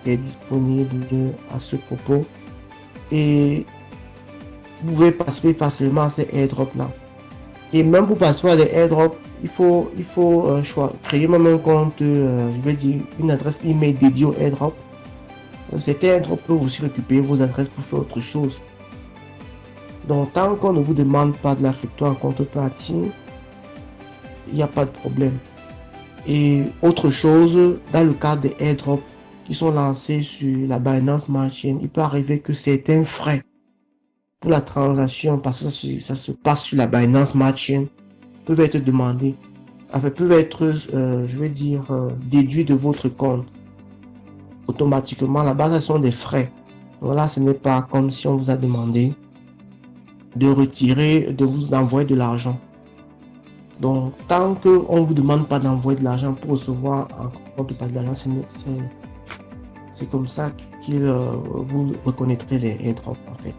qui est disponible à ce propos. Et vous pouvez passer facilement à ces airdrops-là. Et même pour passer à des airdrops, il faut créer même un compte, je vais dire une adresse email dédiée au airdrop. Cet airdrop peut aussi récupérer vos adresses pour faire autre chose. Donc, tant qu'on ne vous demande pas de la crypto en contrepartie, il n'y a pas de problème. Et autre chose, dans le cas des airdrops qui sont lancés sur la Binance Smart Chain, il peut arriver que certains frais pour la transaction, parce que ça se passe sur la Binance Smart Chain, peuvent être demandés, peuvent être, je vais dire, déduits de votre compte. Automatiquement, là-bas, ce sont des frais. Voilà, ce n'est pas comme si on vous a demandé de retirer, de vous envoyer de l'argent. Donc, tant qu'on ne vous demande pas d'envoyer de l'argent pour recevoir un compte de l'argent, c'est comme ça qu'il vous reconnaîtrez les airdrops en fait.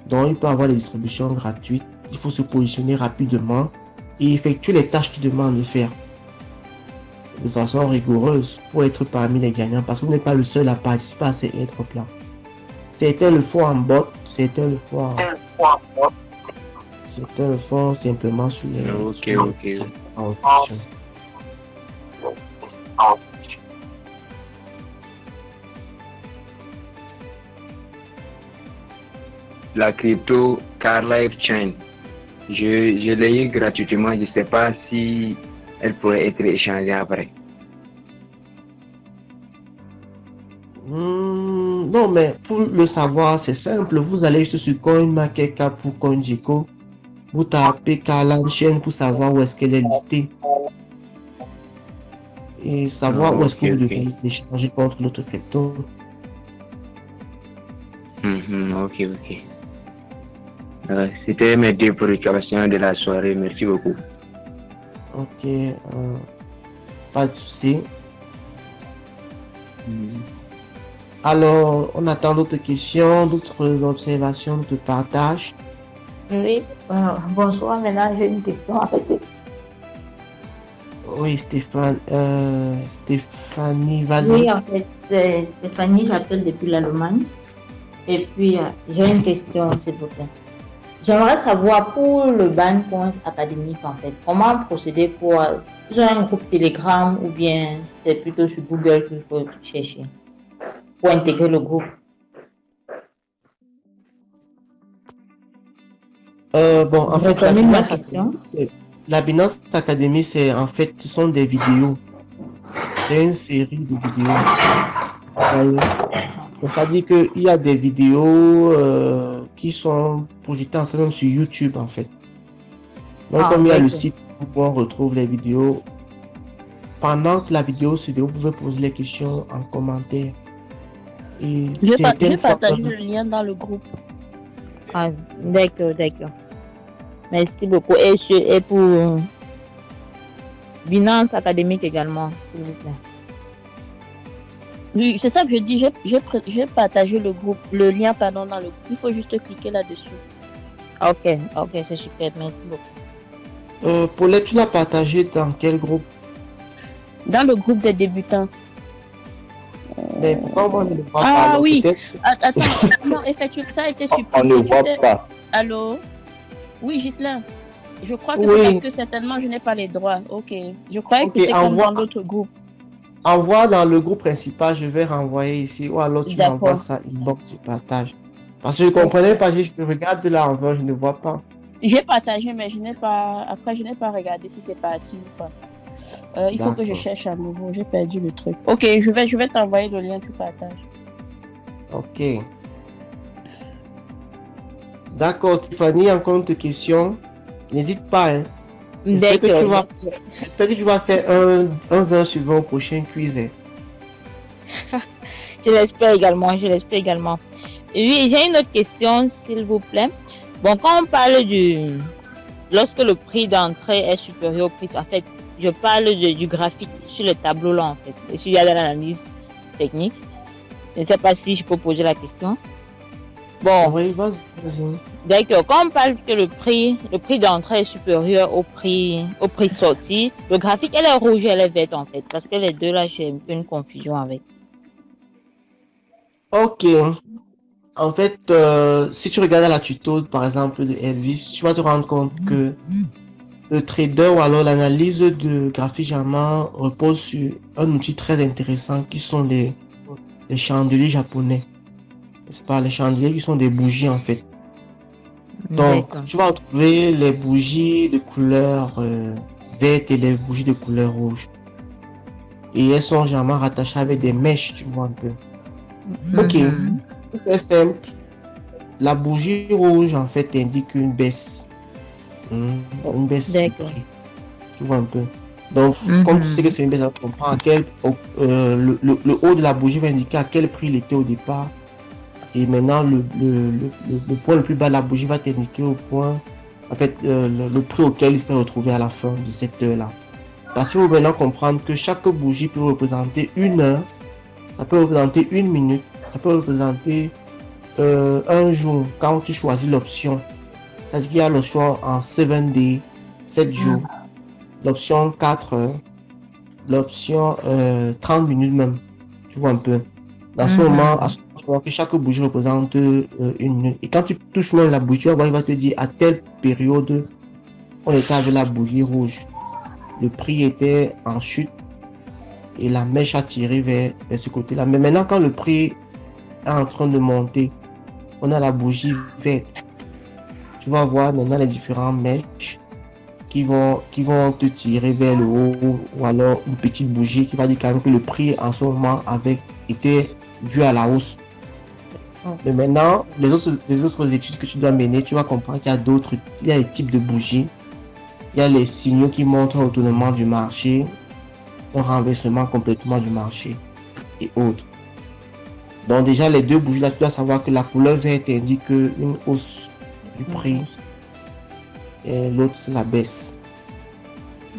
Donc, il peut y avoir des distributions gratuites. Il faut se positionner rapidement et effectuer les tâches qu'il demande de faire de façon rigoureuse pour être parmi les gagnants, parce que vous n'êtes pas le seul à participer à ces airdrops-là. Certains le font en bot, certains le font simplement sur les... La crypto Carlife Chain, je l'ai eu gratuitement, je ne sais pas si elle pourrait être échangée après. Non, mais pour le savoir, c'est simple. Vous allez juste sur CoinMarketCap pour CoinGecko. Vous tapez Calan Chain pour savoir où est-ce qu'elle est listée. Et savoir où est-ce que vous devez échanger contre l'autre crypto. Ok. C'était mes deux préoccupations de la soirée. Merci beaucoup. Ok. Pas de souci. Alors, on attend d'autres questions, d'autres observations, d'autres partages. Oui, bonsoir. Maintenant, j'ai une question en fait. Oui, Stéphanie, vas-y. Oui, en fait, c'est Stéphanie, j'appelle depuis l'Allemagne. Et puis, j'ai une question, s'il vous plaît. J'aimerais savoir pour le Bandpoint académique, en fait, comment procéder pour un groupe Telegram ou bien c'est plutôt sur Google qu'il faut chercher pour intégrer le groupe? Bon, en fait, la Binance Academy, c'est en fait, ce sont des vidéos. C'est une série de vidéos. Donc, ça dit qu'il y a des vidéos qui sont projetées en fait même sur YouTube en fait. Donc, comme il y a le site où on retrouve les vidéos, pendant que la vidéo se déroule, vous pouvez poser les questions en commentaire. Et je vais partager le lien dans le groupe. Ah, d'accord. Merci beaucoup. Et pour Binance académique également, s'il vous plaît. Oui, c'est ça que je dis. J'ai partagé le lien dans le groupe. Il faut juste cliquer là-dessus. Ok, c'est super. Merci beaucoup. Paulette, tu l'as partagé dans quel groupe? Dans le groupe des débutants. Mais pourquoi moi je ne vois pas? Ah oui. Attends, non, effectivement, ça a été super. On ne voit pas. Allô? Oui, Ghislain. Je crois que c'est parce que certainement je n'ai pas les droits. Ok. Je croyais que c'était comme dans l'autre groupe. Envoie dans le groupe principal, je vais renvoyer ici. Ou alors tu m'envoies ça inbox sur partage. Parce que je ne comprenais pas, je regarde de là envers, je ne vois pas. J'ai partagé, mais je n'ai pas regardé si c'est parti ou pas. Il faut que je cherche à nouveau. J'ai perdu le truc. Ok, je vais t'envoyer le lien, tu partages. Ok. D'accord, Stéphanie, encore une question. N'hésite pas. Hein. J'espère que tu vas faire un 20 sur 20 au prochain quiz. Hein. Je l'espère également. Et oui, j'ai une autre question, s'il vous plaît. Bon, quand on parle lorsque le prix d'entrée est supérieur au prix, en fait, je parle du graphique sur le tableau là, en fait. Et s'il y a de l'analyse technique, je ne sais pas si je peux poser la question. Bon, oui, vas-y. D'accord. Quand on parle que le prix d'entrée est supérieur au prix de sortie, le graphique, elle est rouge, elle est verte, en fait. Parce que les deux là, j'ai un peu une confusion avec. Ok. En fait, si tu regardes la tuto, par exemple, de Elvis, tu vas te rendre compte que le trader ou alors l'analyse de graphique généralement repose sur un outil très intéressant qui sont les chandeliers japonais. C'est pas les chandeliers qui sont des bougies en fait. Donc, tu vas retrouver les bougies de couleur verte et les bougies de couleur rouge. Et elles sont généralement rattachées avec des mèches, tu vois un peu. Ok, c'est simple. La bougie rouge en fait indique une baisse. Une baisse du prix. Tu vois un peu. Donc, comme tu sais que c'est une baisse, on comprend le haut de la bougie va indiquer à quel prix il était au départ. Et maintenant, le point le plus bas de la bougie va t'indiquer au point, en fait, le prix auquel il s'est retrouvé à la fin de cette heure-là. Parce qu'il faut maintenant comprendre que chaque bougie peut représenter une heure, ça peut représenter une minute, ça peut représenter un jour quand tu choisis l'option. C'est-à-dire qu'il y a l'option en 7 days, 7 jours, l'option 4 heures, l'option 30 minutes même. Tu vois un peu. Dans ce moment, que chaque bougie représente une minute. Et quand tu touches même la bougie, tu vas voir, il va te dire à telle période, on était avec la bougie rouge. Le prix était en chute et la mèche a tiré vers ce côté-là. Mais maintenant, quand le prix est en train de monter, on a la bougie verte. Tu vas voir maintenant les différents mèches qui vont te tirer vers le haut, ou alors une petite bougie qui va dire quand même que le prix en ce moment était dû à la hausse. Mais maintenant, les autres études que tu dois mener, tu vas comprendre qu'il y a il y a des types de bougies, il y a les signaux qui montrent un retournement du marché, un renversement complètement du marché et autres. Donc déjà, les deux bougies là, tu dois savoir que la couleur verte indique une hausse du prix et l'autre, c'est la baisse.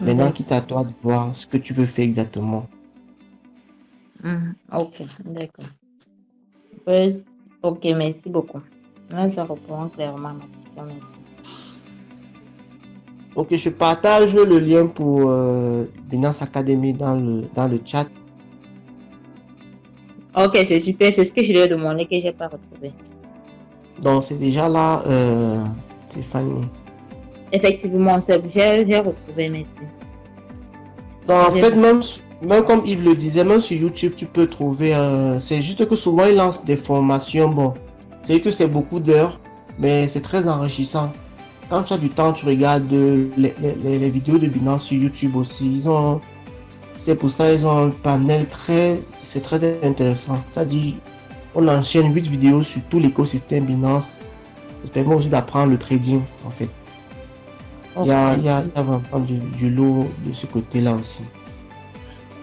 Maintenant, quitte à toi de voir ce que tu veux faire exactement. Ok, d'accord. Ok, merci beaucoup. Là, ça répond clairement à ma question. Merci. Ok, je partage le lien pour Binance Academy dans le chat. Ok, c'est super. C'est ce que je lui ai demandé que je n'ai pas retrouvé. Donc, c'est déjà là, Stéphanie. Effectivement, j'ai retrouvé, merci. Donc, en fait, même comme Yves le disait, même sur YouTube, tu peux trouver... c'est juste que souvent, ils lancent des formations. Bon, c'est que c'est beaucoup d'heures, mais c'est très enrichissant. Quand tu as du temps, tu regardes les vidéos de Binance sur YouTube aussi. C'est pour ça ils ont un panel c'est très intéressant. Ça dit, on enchaîne 8 vidéos sur tout l'écosystème Binance. Ça permet aussi d'apprendre le trading, en fait. Il y a vraiment du lot de ce côté-là aussi.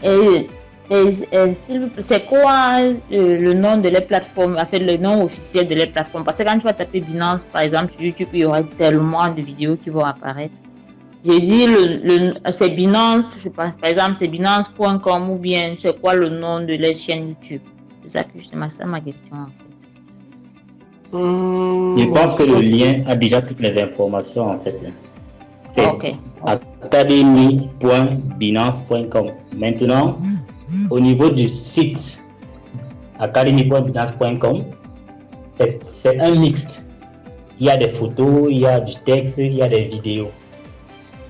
Et s'il vous plaît, c'est quoi le nom de les plateformes, en fait le nom officiel de les plateformes? Parce que quand tu vas taper Binance, par exemple, sur YouTube, il y aura tellement de vidéos qui vont apparaître. J'ai dit, c'est Binance, par exemple, c'est binance.com ou bien c'est quoi le nom de la chaîne YouTube? C'est ça ma question en fait. Je pense que le lien a déjà toutes les informations en fait. C'est academy.binance.com. Maintenant, au niveau du site academy.binance.com, c'est un mixte. Il y a des photos, il y a du texte, il y a des vidéos.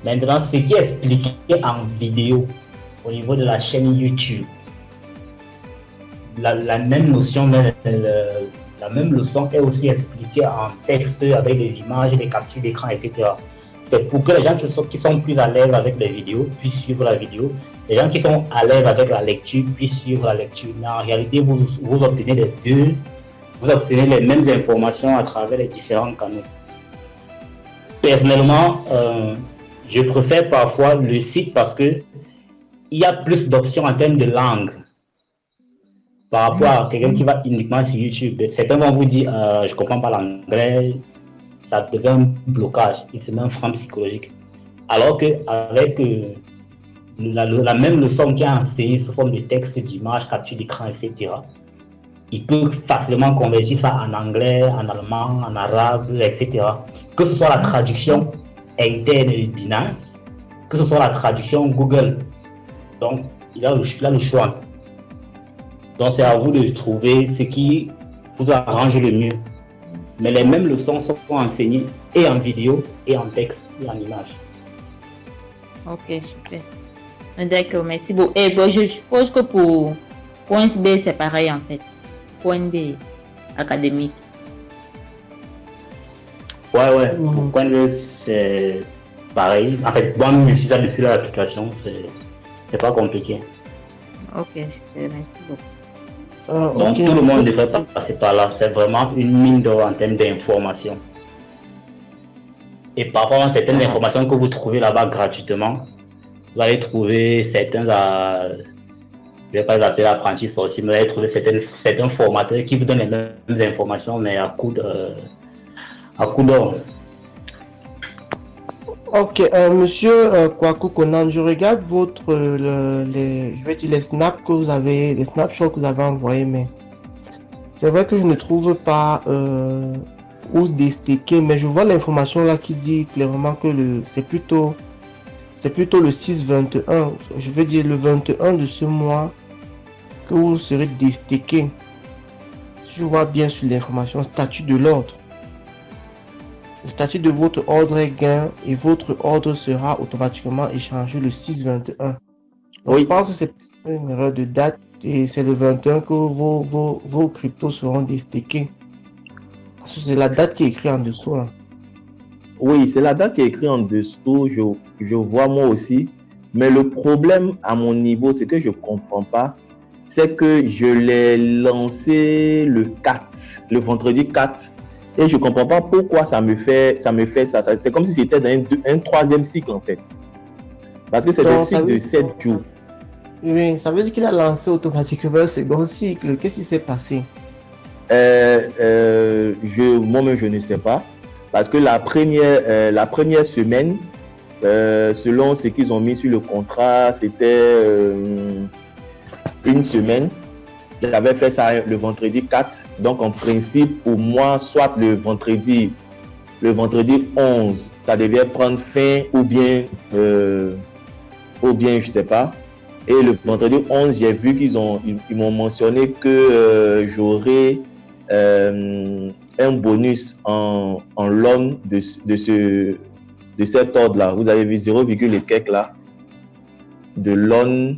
Maintenant, ce qui est expliqué en vidéo au niveau de la chaîne YouTube, la même notion, la même leçon est aussi expliquée en texte avec des images, des captures d'écran, etc. C'est pour que les gens qui sont plus à l'aise avec les vidéos puissent suivre la vidéo. Les gens qui sont à l'aise avec la lecture puissent suivre la lecture. Mais en réalité, vous obtenez les deux, vous obtenez les mêmes informations à travers les différents canaux. Personnellement, je préfère parfois le site parce que il y a plus d'options en termes de langue par rapport à quelqu'un qui va uniquement sur YouTube. Certains vont vous dire je ne comprends pas l'anglais, ça devient un blocage, et c'est même un frein psychologique. Alors qu'avec la même leçon qui est enseignée sous forme de texte, d'image, capture d'écran, etc., il peut facilement convertir ça en anglais, en allemand, en arabe, etc. Que ce soit la traduction interne de Binance, que ce soit la traduction Google. Donc, il a le choix. Donc, c'est à vous de trouver ce qui vous arrange le mieux. Mais les mêmes leçons sont enseignées et en vidéo, et en texte, et en image. Ok, super. D'accord, merci beaucoup. Et bon, je suppose que pour PointsB, c'est pareil en fait. PointsB académique. Ouais. Pour PointsB, c'est pareil. En fait, moi, je suis là depuis l'application, c'est pas compliqué. Ok, super, merci beaucoup. Donc tout le monde devrait passer par là. C'est vraiment une mine d'or en termes d'information. Et parfois, certaines informations que vous trouvez là-bas gratuitement, vous allez trouver certains, je ne vais pas les appeler apprentis sorciers, mais vous allez trouver certains formateurs qui vous donnent les mêmes informations, mais à coup d'or. Ok, monsieur Kwaku Konan, je regarde je vais dire les snaps que vous avez, les snapshots que vous avez envoyés, mais c'est vrai que je ne trouve pas où déstaker, mais je vois l'information là qui dit clairement que c'est plutôt le 6-21, je veux dire le 21 de ce mois que vous serez déstaké. Si je vois bien sur l'information statut de l'ordre. Le statut de votre ordre est gain et votre ordre sera automatiquement échangé le 6-21. Oui. Je pense que c'est une erreur de date et c'est le 21 que vos cryptos seront déstakés. C'est la date qui est écrite en dessous là. Oui, c'est la date qui est écrite en dessous, je vois moi aussi. Mais le problème à mon niveau, c'est que je ne comprends pas c'est que je l'ai lancé le 4, le vendredi 4. Et je ne comprends pas pourquoi ça me fait ça. C'est comme si c'était dans un troisième cycle, en fait. Parce que c'est des cycles de 7 jours. Oui, ça veut dire qu'il a lancé automatiquement le second cycle. Qu'est-ce qui s'est passé? Moi-même, je ne sais pas. Parce que la première semaine, selon ce qu'ils ont mis sur le contrat, c'était une semaine. J'avais fait ça le vendredi 4. Donc, en principe, pour moi, soit le vendredi 11, ça devait prendre fin ou bien, je ne sais pas. Et le vendredi 11, j'ai vu qu'ils m'ont mentionné que j'aurais un bonus en loan de cet ordre-là. Vous avez vu 0, et quelques là de loan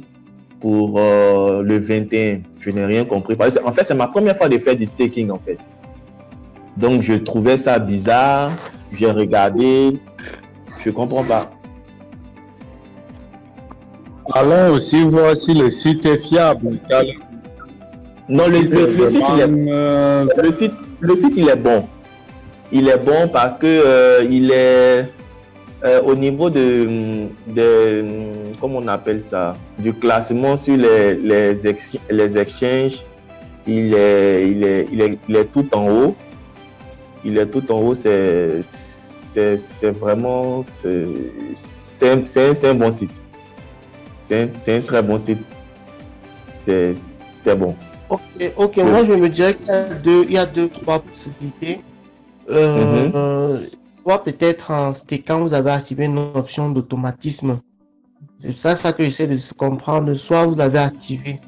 pour le 21. Je n'ai rien compris. En fait, c'est ma première fois de faire du staking, en fait. Donc, je trouvais ça bizarre. J'ai regardé. Je ne comprends pas. Allons aussi voir si le site est fiable. Non, le site, il est bon. Il est bon parce que il est au niveau de comment on appelle ça, du classement sur les exchanges. Il est tout en haut. Il est tout en haut. C'est vraiment c'est un bon site. C'est un très bon site. C'est bon. Ok, moi je me dirais qu'il y a deux, trois possibilités. Soit peut-être en stackant, vous avez activé une option d'automatisme. C'est ça que j'essaie de comprendre. Soit vous l'avez activé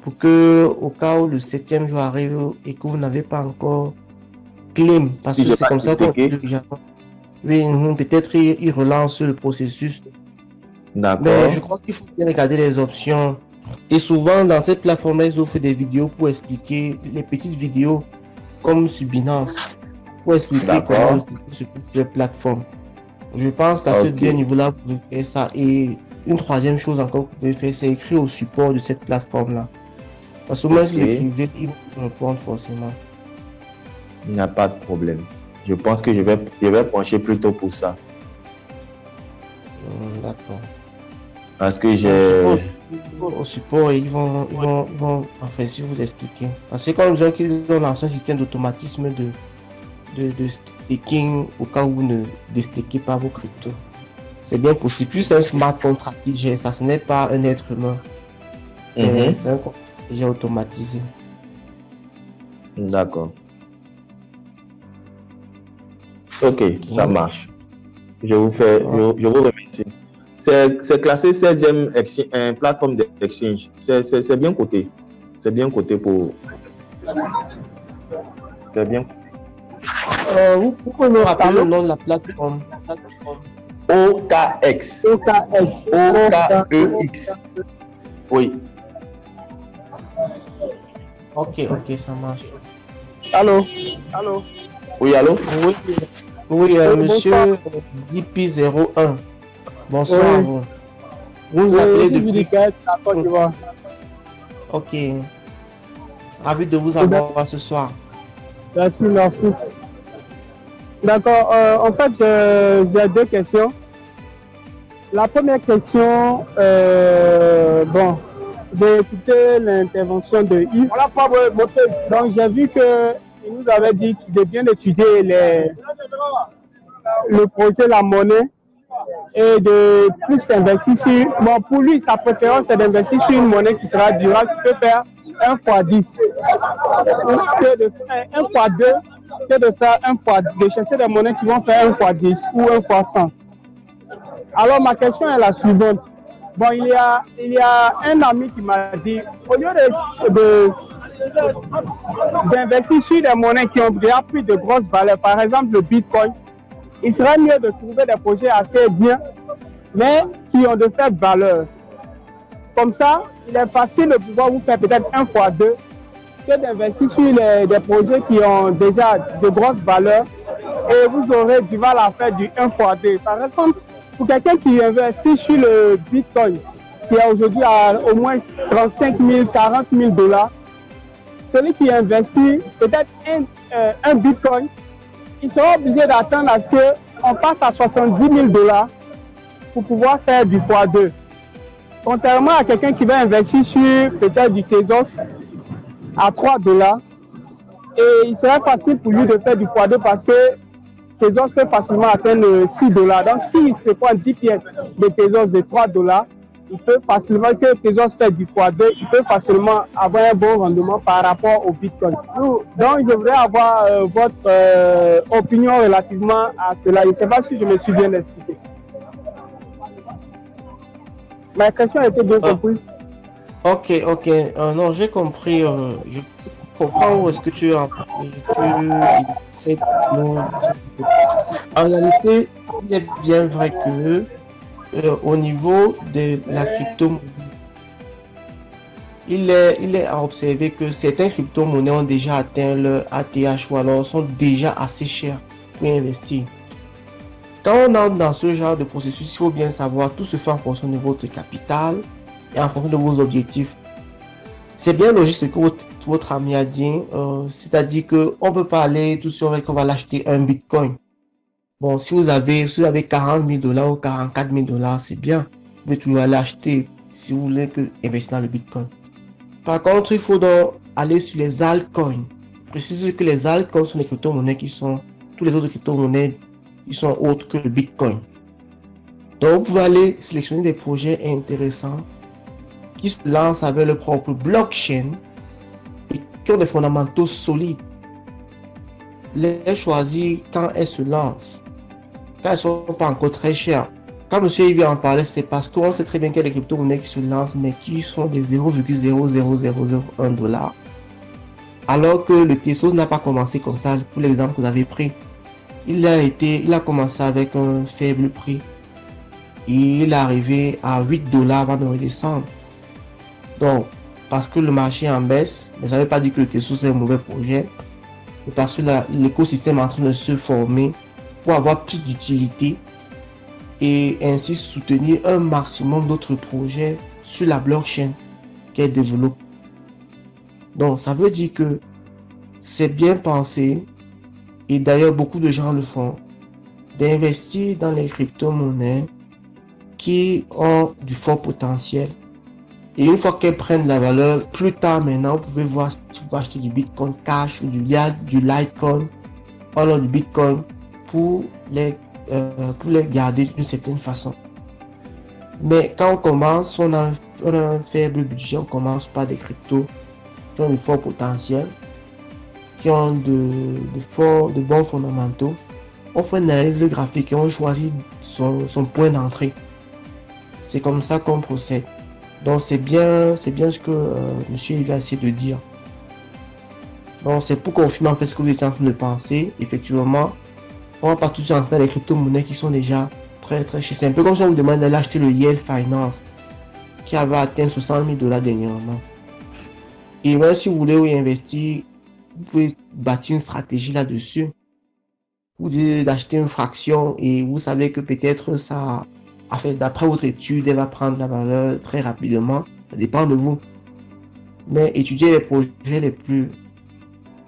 pour que, au cas où le 7e jour arrive et que vous n'avez pas encore claim, parce que c'est comme ça qu'on peut déjà. Oui, peut-être il relance le processus. D'accord. Mais je crois qu'il faut bien regarder les options. Et souvent, dans cette plateforme, ils offrent des vidéos pour expliquer les petites vidéos comme sur Binance. Pour expliquer comment sur les plateformes. Je pense qu'à ce deux niveaux-là, vous pouvez faire ça. Et une troisième chose encore que vous pouvez faire, c'est écrire au support de cette plateforme-là. Parce que moi, si vous écrivez, ils vont vous répondre forcément. Il n'y a pas de problème. Je pense que je vais pencher plutôt pour ça. D'accord. Parce que j'ai... Au support, ils vont en fait, si vous expliquer. Parce que comme disons qu'ils ont lancé un système d'automatisme de staking au cas où vous ne déstakez pas vos cryptos. C'est bien possible. Plus un smart contract qui gère ça, ce n'est pas un être humain. C'est un contract déjà automatisé. D'accord. Ok, ça marche. Je vous remercie. C'est classé 16e plateforme d'exchange. C'est bien coté. C'est bien coté pour... C'est bien. Vous pouvez me rappeler le nom de la plateforme? OKX. OKEX. Oui. Ok, ça marche. Allô? Oui, allô? Oui, monsieur DP01. Bonsoir à vous. Vous nous appelez depuis... Ok. Ravi de vous avoir ce soir. Merci. D'accord. En fait, j'ai deux questions. La première question, j'ai écouté l'intervention de Yves. Donc, j'ai vu qu'il nous avait dit de bien étudier le projet La Monnaie et de plus investir sur... Bon, pour lui, sa préférence, c'est d'investir sur une monnaie qui sera durable, qui peut faire 1 x 10. Que de faire 1 x 2, que de faire 1 x... de chercher des monnaies qui vont faire 1 x 10 ou 1 x 100. Alors, ma question est la suivante. Bon, il y a un ami qui m'a dit, au lieu d'investir sur des monnaies qui ont déjà pris de grosses valeurs, par exemple le Bitcoin, il serait mieux de trouver des projets assez bien, mais qui ont de faibles valeurs. Comme ça, il est facile de pouvoir vous faire peut-être 1 x 2 que d'investir sur des projets qui ont déjà de grosses valeurs et vous aurez du mal à faire du 1 x 2. Par exemple, pour quelqu'un qui investit sur le Bitcoin, qui est aujourd'hui à au moins 35 000, 40 000 $, celui qui investit peut-être un bitcoin, il sera obligé d'attendre à ce qu'on passe à 70 000 $ pour pouvoir faire du x2. Contrairement à quelqu'un qui va investir sur peut-être du Tezos à 3 $, et il serait facile pour lui de faire du x2 parce que Tezos peut facilement atteindre 6 $. Donc s'il se prend 10 pièces de Tezos de 3 $, il peut facilement, que Tezos fait du x2, il peut facilement avoir un bon rendement par rapport au Bitcoin. Donc je voudrais avoir votre opinion relativement à cela. Je ne sais pas si je me suis bien expliqué. Ma question a été bien comprise. Ok. Non, j'ai compris. Je comprends où est-ce que tu as. En réalité, il est bien vrai que au niveau de la crypto-monnaie, il est à observer que certaines crypto-monnaies ont déjà atteint leur ATH ou alors sont déjà assez chères pour investir. Quand on entre dans ce genre de processus, il faut bien savoir, tout se fait en fonction de votre capital et en fonction de vos objectifs. C'est bien logique ce que votre ami a dit, c'est-à-dire qu'on ne peut pas aller tout de suite qu'on va l'acheter un bitcoin. Bon, si vous avez 40 000 $ ou 44 000 $, c'est bien. Vous pouvez toujours aller acheter si vous voulez investir dans le bitcoin. Par contre, il faut donc aller sur les altcoins. Précise que les altcoins sont les crypto-monnaies qui sont, tous les autres crypto-monnaies, ils sont autres que le bitcoin. Donc, vous pouvez aller sélectionner des projets intéressants qui se lancent avec leur propre blockchain et qui ont des fondamentaux solides. Les choisir quand elles se lancent, quand elles ne sont pas encore très chères. Quand M. Yves en parlait, c'est parce qu'on sait très bien qu'il y a des crypto-monnaies qui se lancent, mais qui sont des 0,00001 $. Alors que le Tezos n'a pas commencé comme ça, pour l'exemple que vous avez pris. Il a commencé avec un faible prix. Et il est arrivé à 8 $ avant de redescendre. Donc, parce que le marché est en baisse, mais ça ne veut pas dire que le Tezos est un mauvais projet. Mais parce que l'écosystème est en train de se former pour avoir plus d'utilité et ainsi soutenir un maximum d'autres projets sur la blockchain qu'elle développe. Donc, ça veut dire que c'est bien pensé, et d'ailleurs beaucoup de gens le font, d'investir dans les crypto-monnaies qui ont du fort potentiel. Et une fois qu'elles prennent la valeur, plus tard maintenant, vous pouvez voir si vous pouvez acheter du Bitcoin Cash ou du Litecoin, ou alors du Bitcoin pour les garder d'une certaine façon. Mais quand on commence, on a un faible budget, on commence par des cryptos qui ont du fort potentiel, qui ont de bons fondamentaux. On fait une analyse graphique et on choisit son point d'entrée. C'est comme ça qu'on procède. Donc c'est bien ce que monsieur Yves a essayé de dire. Donc c'est pour confirmer en fait ce que vous êtes en train de penser. Effectivement, on va pas tous entrer dans les crypto-monnaies qui sont déjà très très chères. C'est un peu comme si on vous demande d'aller acheter le Yale Finance qui avait atteint 60 000 $ dernièrement. Et même si vous voulez y investir, vous pouvez bâtir une stratégie là-dessus. Vous dites d'acheter une fraction et vous savez que peut-être ça, en fait, d'après votre étude, elle va prendre la valeur très rapidement. Ça dépend de vous. Mais étudiez les projets les plus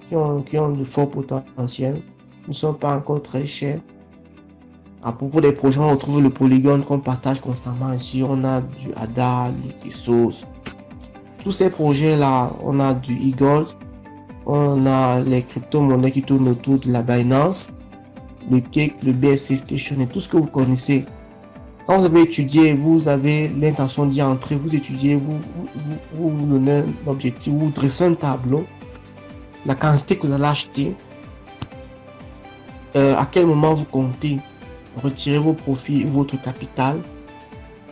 qui ont de fort potentiel, ne sont pas encore très chers. À propos des projets, on retrouve le Polygon qu'on partage constamment ici. On a du ADA, du Tezos. Tous ces projets-là, on a du Eagle, on a les crypto-monnaies qui tournent autour de la Binance, le Cake, le BSC Station et tout ce que vous connaissez. Quand vous avez étudié, vous avez l'intention d'y entrer, vous étudiez, vous donnez un objectif, vous dressez un tableau, la quantité que vous allez acheter, à quel moment vous comptez retirer vos profits ou votre capital,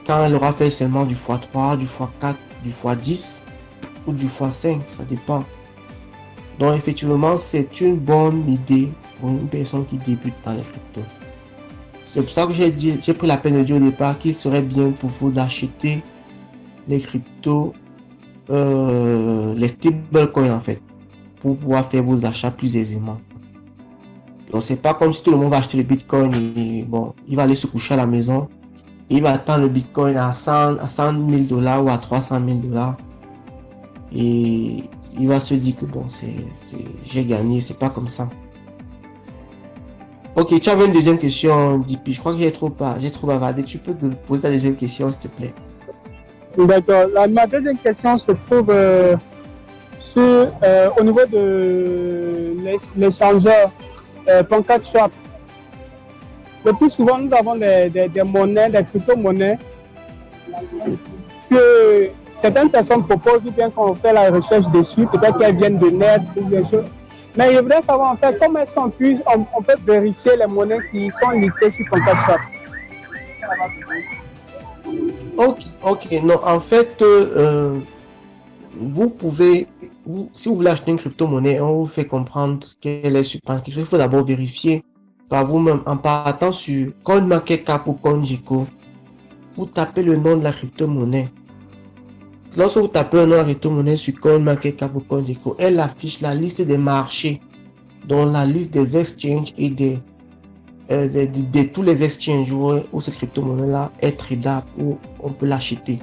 quand elle aura fait seulement du x3, du x4, du x10 ou du x5, ça dépend. Donc effectivement, c'est une bonne idée pour une personne qui débute dans les cryptos. C'est pour ça que j'ai pris la peine de dire au départ qu'il serait bien pour vous d'acheter les cryptos, les stablecoins en fait, pour pouvoir faire vos achats plus aisément. Donc c'est pas comme si tout le monde va acheter le bitcoin et bon, il va aller se coucher à la maison Il va attendre le Bitcoin à 100 000 dollars ou à 300 000 dollars. Et il va se dire que bon, j'ai gagné, c'est pas comme ça. Ok, tu avais une deuxième question, DP. Je crois que j'ai trop bavardé. Tu peux te poser ta deuxième question, s'il te plaît. D'accord. Ma deuxième question se trouve au niveau de l'échangeur PancakeSwap. Le plus souvent, nous avons des monnaies, des crypto-monnaies que certaines personnes proposent ou bien qu'on fait la recherche dessus, peut-être qu'elles viennent de net ou des choses. Mais je voudrais savoir en fait comment est-ce qu'on peut vérifier les monnaies qui sont listées sur PancakeSwap. Ok, non, en fait, vous pouvez, si vous voulez acheter une crypto-monnaie, on vous fait comprendre qu'elle est sur PancakeSwap. Il faut d'abord vérifier par vous-même en partant sur CoinMarketCap ou CoinGecko. Vous tapez le nom de la crypto-monnaie. Lorsque vous tapez le nom de la crypto-monnaie sur CoinMarketCap ou CoinGecko, elle affiche la liste des marchés, dont la liste des exchanges et de tous les exchanges où cette crypto-monnaie-là est tradable, où on peut l'acheter.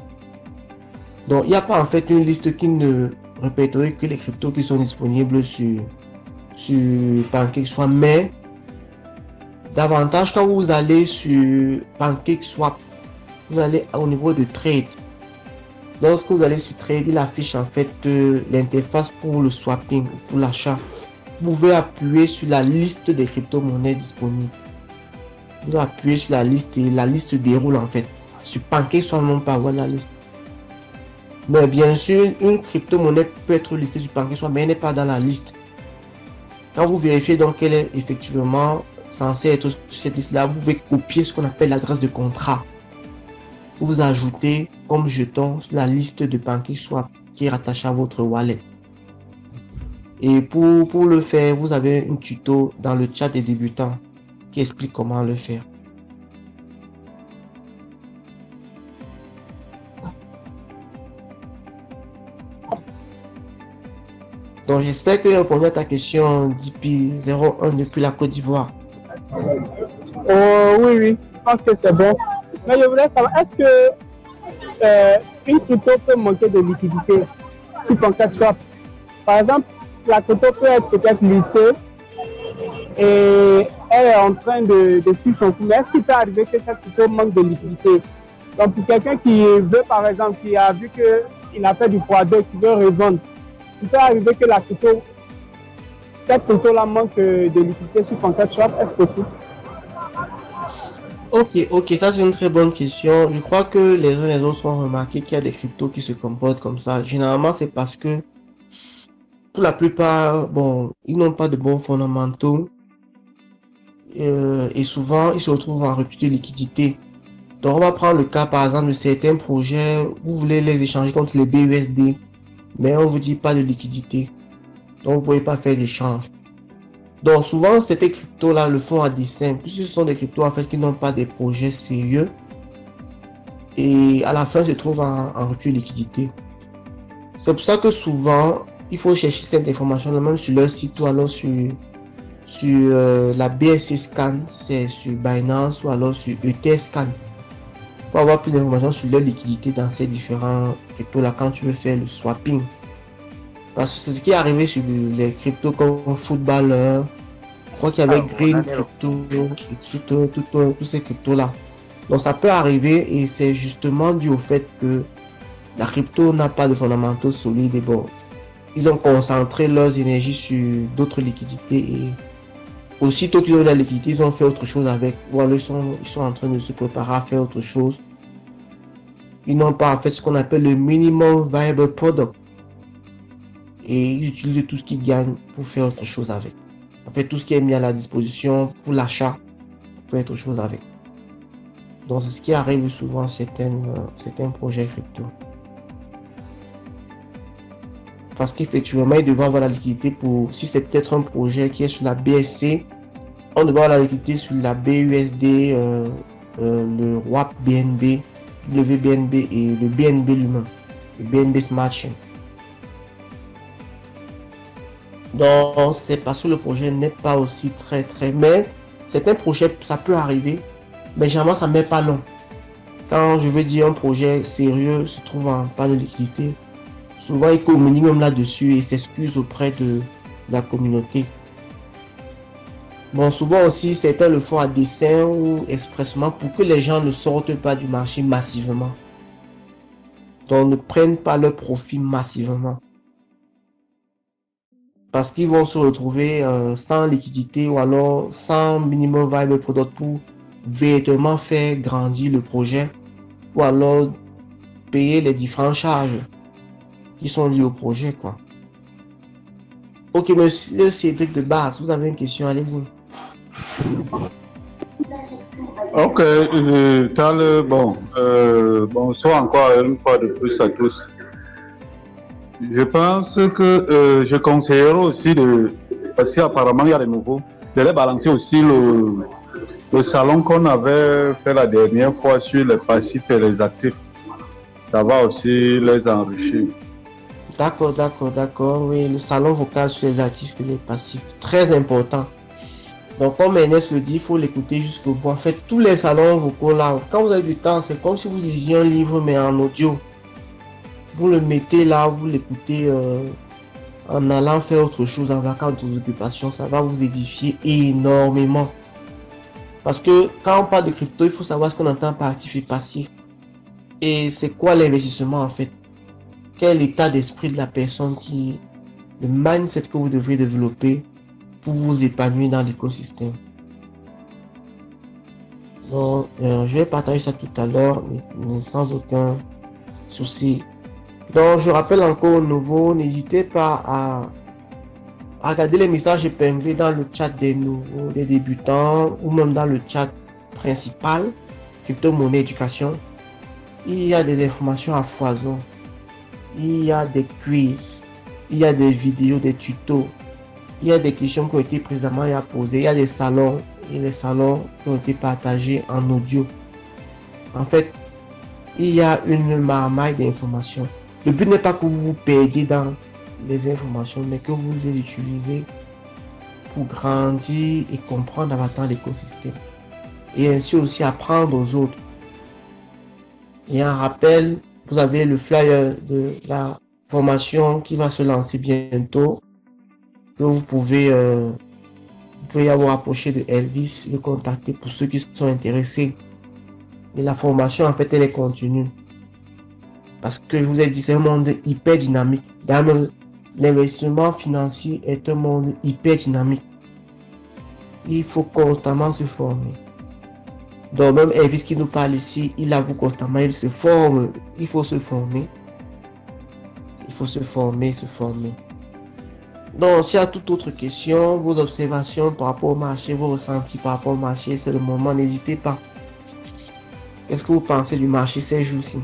Donc, il n'y a pas en fait une liste qui ne répertorie que les cryptos qui sont disponibles sur PancakeSwap, mais davantage quand vous allez sur PancakeSwap, vous allez au niveau de trade. Lorsque vous allez sur trade, il affiche en fait l'interface pour le swapping, pour l'achat. Vous pouvez appuyer sur la liste des crypto-monnaies disponibles. Vous appuyez sur la liste et la liste déroule en fait. Sur PancakeSwap, on peut avoir la liste. Mais bien sûr, une crypto-monnaie peut être listée sur PancakeSwap, mais elle n'est pas dans la liste. Quand vous vérifiez donc qu'elle est effectivement censée être sur cette liste-là, vous pouvez copier ce qu'on appelle l'adresse de contrat. Vous ajoutez comme jeton la liste de PancakeSwap qui est rattachée à votre wallet. Et pour le faire, vous avez un tuto dans le chat des débutants qui explique comment le faire. Donc j'espère que j'ai répondu à ta question, DP01 depuis la Côte d'Ivoire. Oui, je pense que c'est bon. Mais je voulais savoir, est-ce que une crypto peut manquer de liquidité sur PancakeSwap? Par exemple, la crypto peut être peut-être listée et elle est en train de suivre son cours. Mais est-ce qu'il peut arriver que cette crypto manque de liquidité? Donc pour quelqu'un qui veut, par exemple, qui a vu qu'il a fait du x2, qui veut revendre, il peut arriver que cette crypto-là manque de liquidité sur PancakeSwap. Est-ce possible? Ok, ça c'est une très bonne question. Je crois que les uns et les autres ont remarqué qu'il y a des cryptos qui se comportent comme ça. Généralement, c'est parce que pour la plupart, bon, ils n'ont pas de bons fondamentaux et souvent ils se retrouvent en rupture de liquidité. Donc on va prendre le cas par exemple de certains projets, vous voulez les échanger contre les BUSD, mais on vous dit pas de liquidité. Donc vous pouvez pas faire d'échange. Donc souvent ces cryptos là le font à dessein, puisque ce sont des cryptos en fait qui n'ont pas des projets sérieux et à la fin se trouvent en rupture de liquidité. C'est pour ça que souvent il faut chercher cette information même sur leur site ou alors sur la BSC Scan, c'est sur Binance ou alors sur ETH Scan pour avoir plus d'informations sur leur liquidité dans ces différents cryptos là quand tu veux faire le swapping. Parce que c'est ce qui est arrivé sur les cryptos comme Footballer. Je crois qu'il y avait Green Crypto et tous ces cryptos là. Donc ça peut arriver et c'est justement dû au fait que la crypto n'a pas de fondamentaux solides et bon, ils ont concentré leurs énergies sur d'autres liquidités et aussitôt qu'ils ont eu la liquidité, ils ont fait autre chose avec. Ou alors ils sont en train de se préparer à faire autre chose. Ils n'ont pas en fait ce qu'on appelle le minimum viable product. Et ils utilisent tout ce qu'ils gagnent pour faire autre chose avec. En fait, tout ce qui est mis à la disposition pour l'achat, pour faire autre chose avec. Donc, c'est ce qui arrive souvent à certains projets crypto. Parce qu'effectivement, ils devraient avoir la liquidité pour, si c'est peut-être un projet qui est sur la BSC, on devrait avoir la liquidité sur la BUSD, le WAP BNB, WBNB et le BNB lui-même, le BNB Smart Chain. Donc, c'est parce que le projet n'est pas aussi très, mais certains projets, ça peut arriver, mais généralement, ça ne met pas long. Quand je veux dire un projet sérieux se trouve en panne de liquidité, souvent ils communiquent même là-dessus et s'excusent auprès de la communauté. Bon, souvent aussi, certains le font à dessein ou expressement pour que les gens ne sortent pas du marché massivement. Donc, ne prennent pas leur profit massivement. Parce qu'ils vont se retrouver sans liquidité ou alors sans minimum viable product pour véritablement faire grandir le projet ou alors payer les différentes charges qui sont liées au projet, quoi. Ok, monsieur Cédric de base, vous avez une question, allez-y. Ok, bonsoir encore une fois de plus à tous. Je pense que je conseillerais aussi parce qu'apparemment il y a des nouveaux, de les balancer aussi le salon qu'on avait fait la dernière fois sur les passifs et les actifs. Ça va aussi les enrichir. D'accord, oui, le salon vocal sur les actifs et les passifs, très important. Donc, comme Ernest le dit, il faut l'écouter jusqu'au bout. En fait, tous les salons vocaux là, quand vous avez du temps, c'est comme si vous lisiez un livre, mais en audio. Vous le mettez là, vous l'écoutez en allant faire autre chose, en vacances, d'autres occupations. Ça va vous édifier énormément. Parce que quand on parle de crypto, il faut savoir ce qu'on entend par actif et passif. Et c'est quoi l'investissement en fait? Quel est l'état d'esprit de la personne le mindset que vous devrez développer pour vous épanouir dans l'écosystème. Donc, je vais partager ça tout à l'heure, mais sans aucun souci. Donc, je rappelle encore au nouveau, n'hésitez pas à regarder les messages épinglés dans le chat des nouveaux, des débutants, ou même dans le chat principal, crypto-monnaie éducation. Il y a des informations à foison. Il y a des quiz. Il y a des vidéos, des tutos. Il y a des questions qui ont été précédemment posées. Il y a des salons et les salons qui ont été partagés en audio. En fait, il y a une marmaille d'informations. Le but n'est pas que vous vous perdiez dans les informations, mais que vous les utilisez pour grandir et comprendre davantage l'écosystème. Et ainsi aussi apprendre aux autres. Et un rappel, vous avez le flyer de la formation qui va se lancer bientôt. Que vous pouvez y avoir approché de Elvis, le contacter pour ceux qui sont intéressés. Et la formation, en fait, elle est continue. Parce que je vous ai dit, c'est un monde hyper dynamique. L'investissement financier est un monde hyper dynamique. Il faut constamment se former. Donc même Elvis qui nous parle ici, il avoue constamment, il se forme. Il faut se former. Il faut se former. Donc, s'il y a toute autre question, vos observations par rapport au marché, vos ressentis par rapport au marché, c'est le moment, n'hésitez pas. Qu'est-ce que vous pensez du marché ces jours-ci?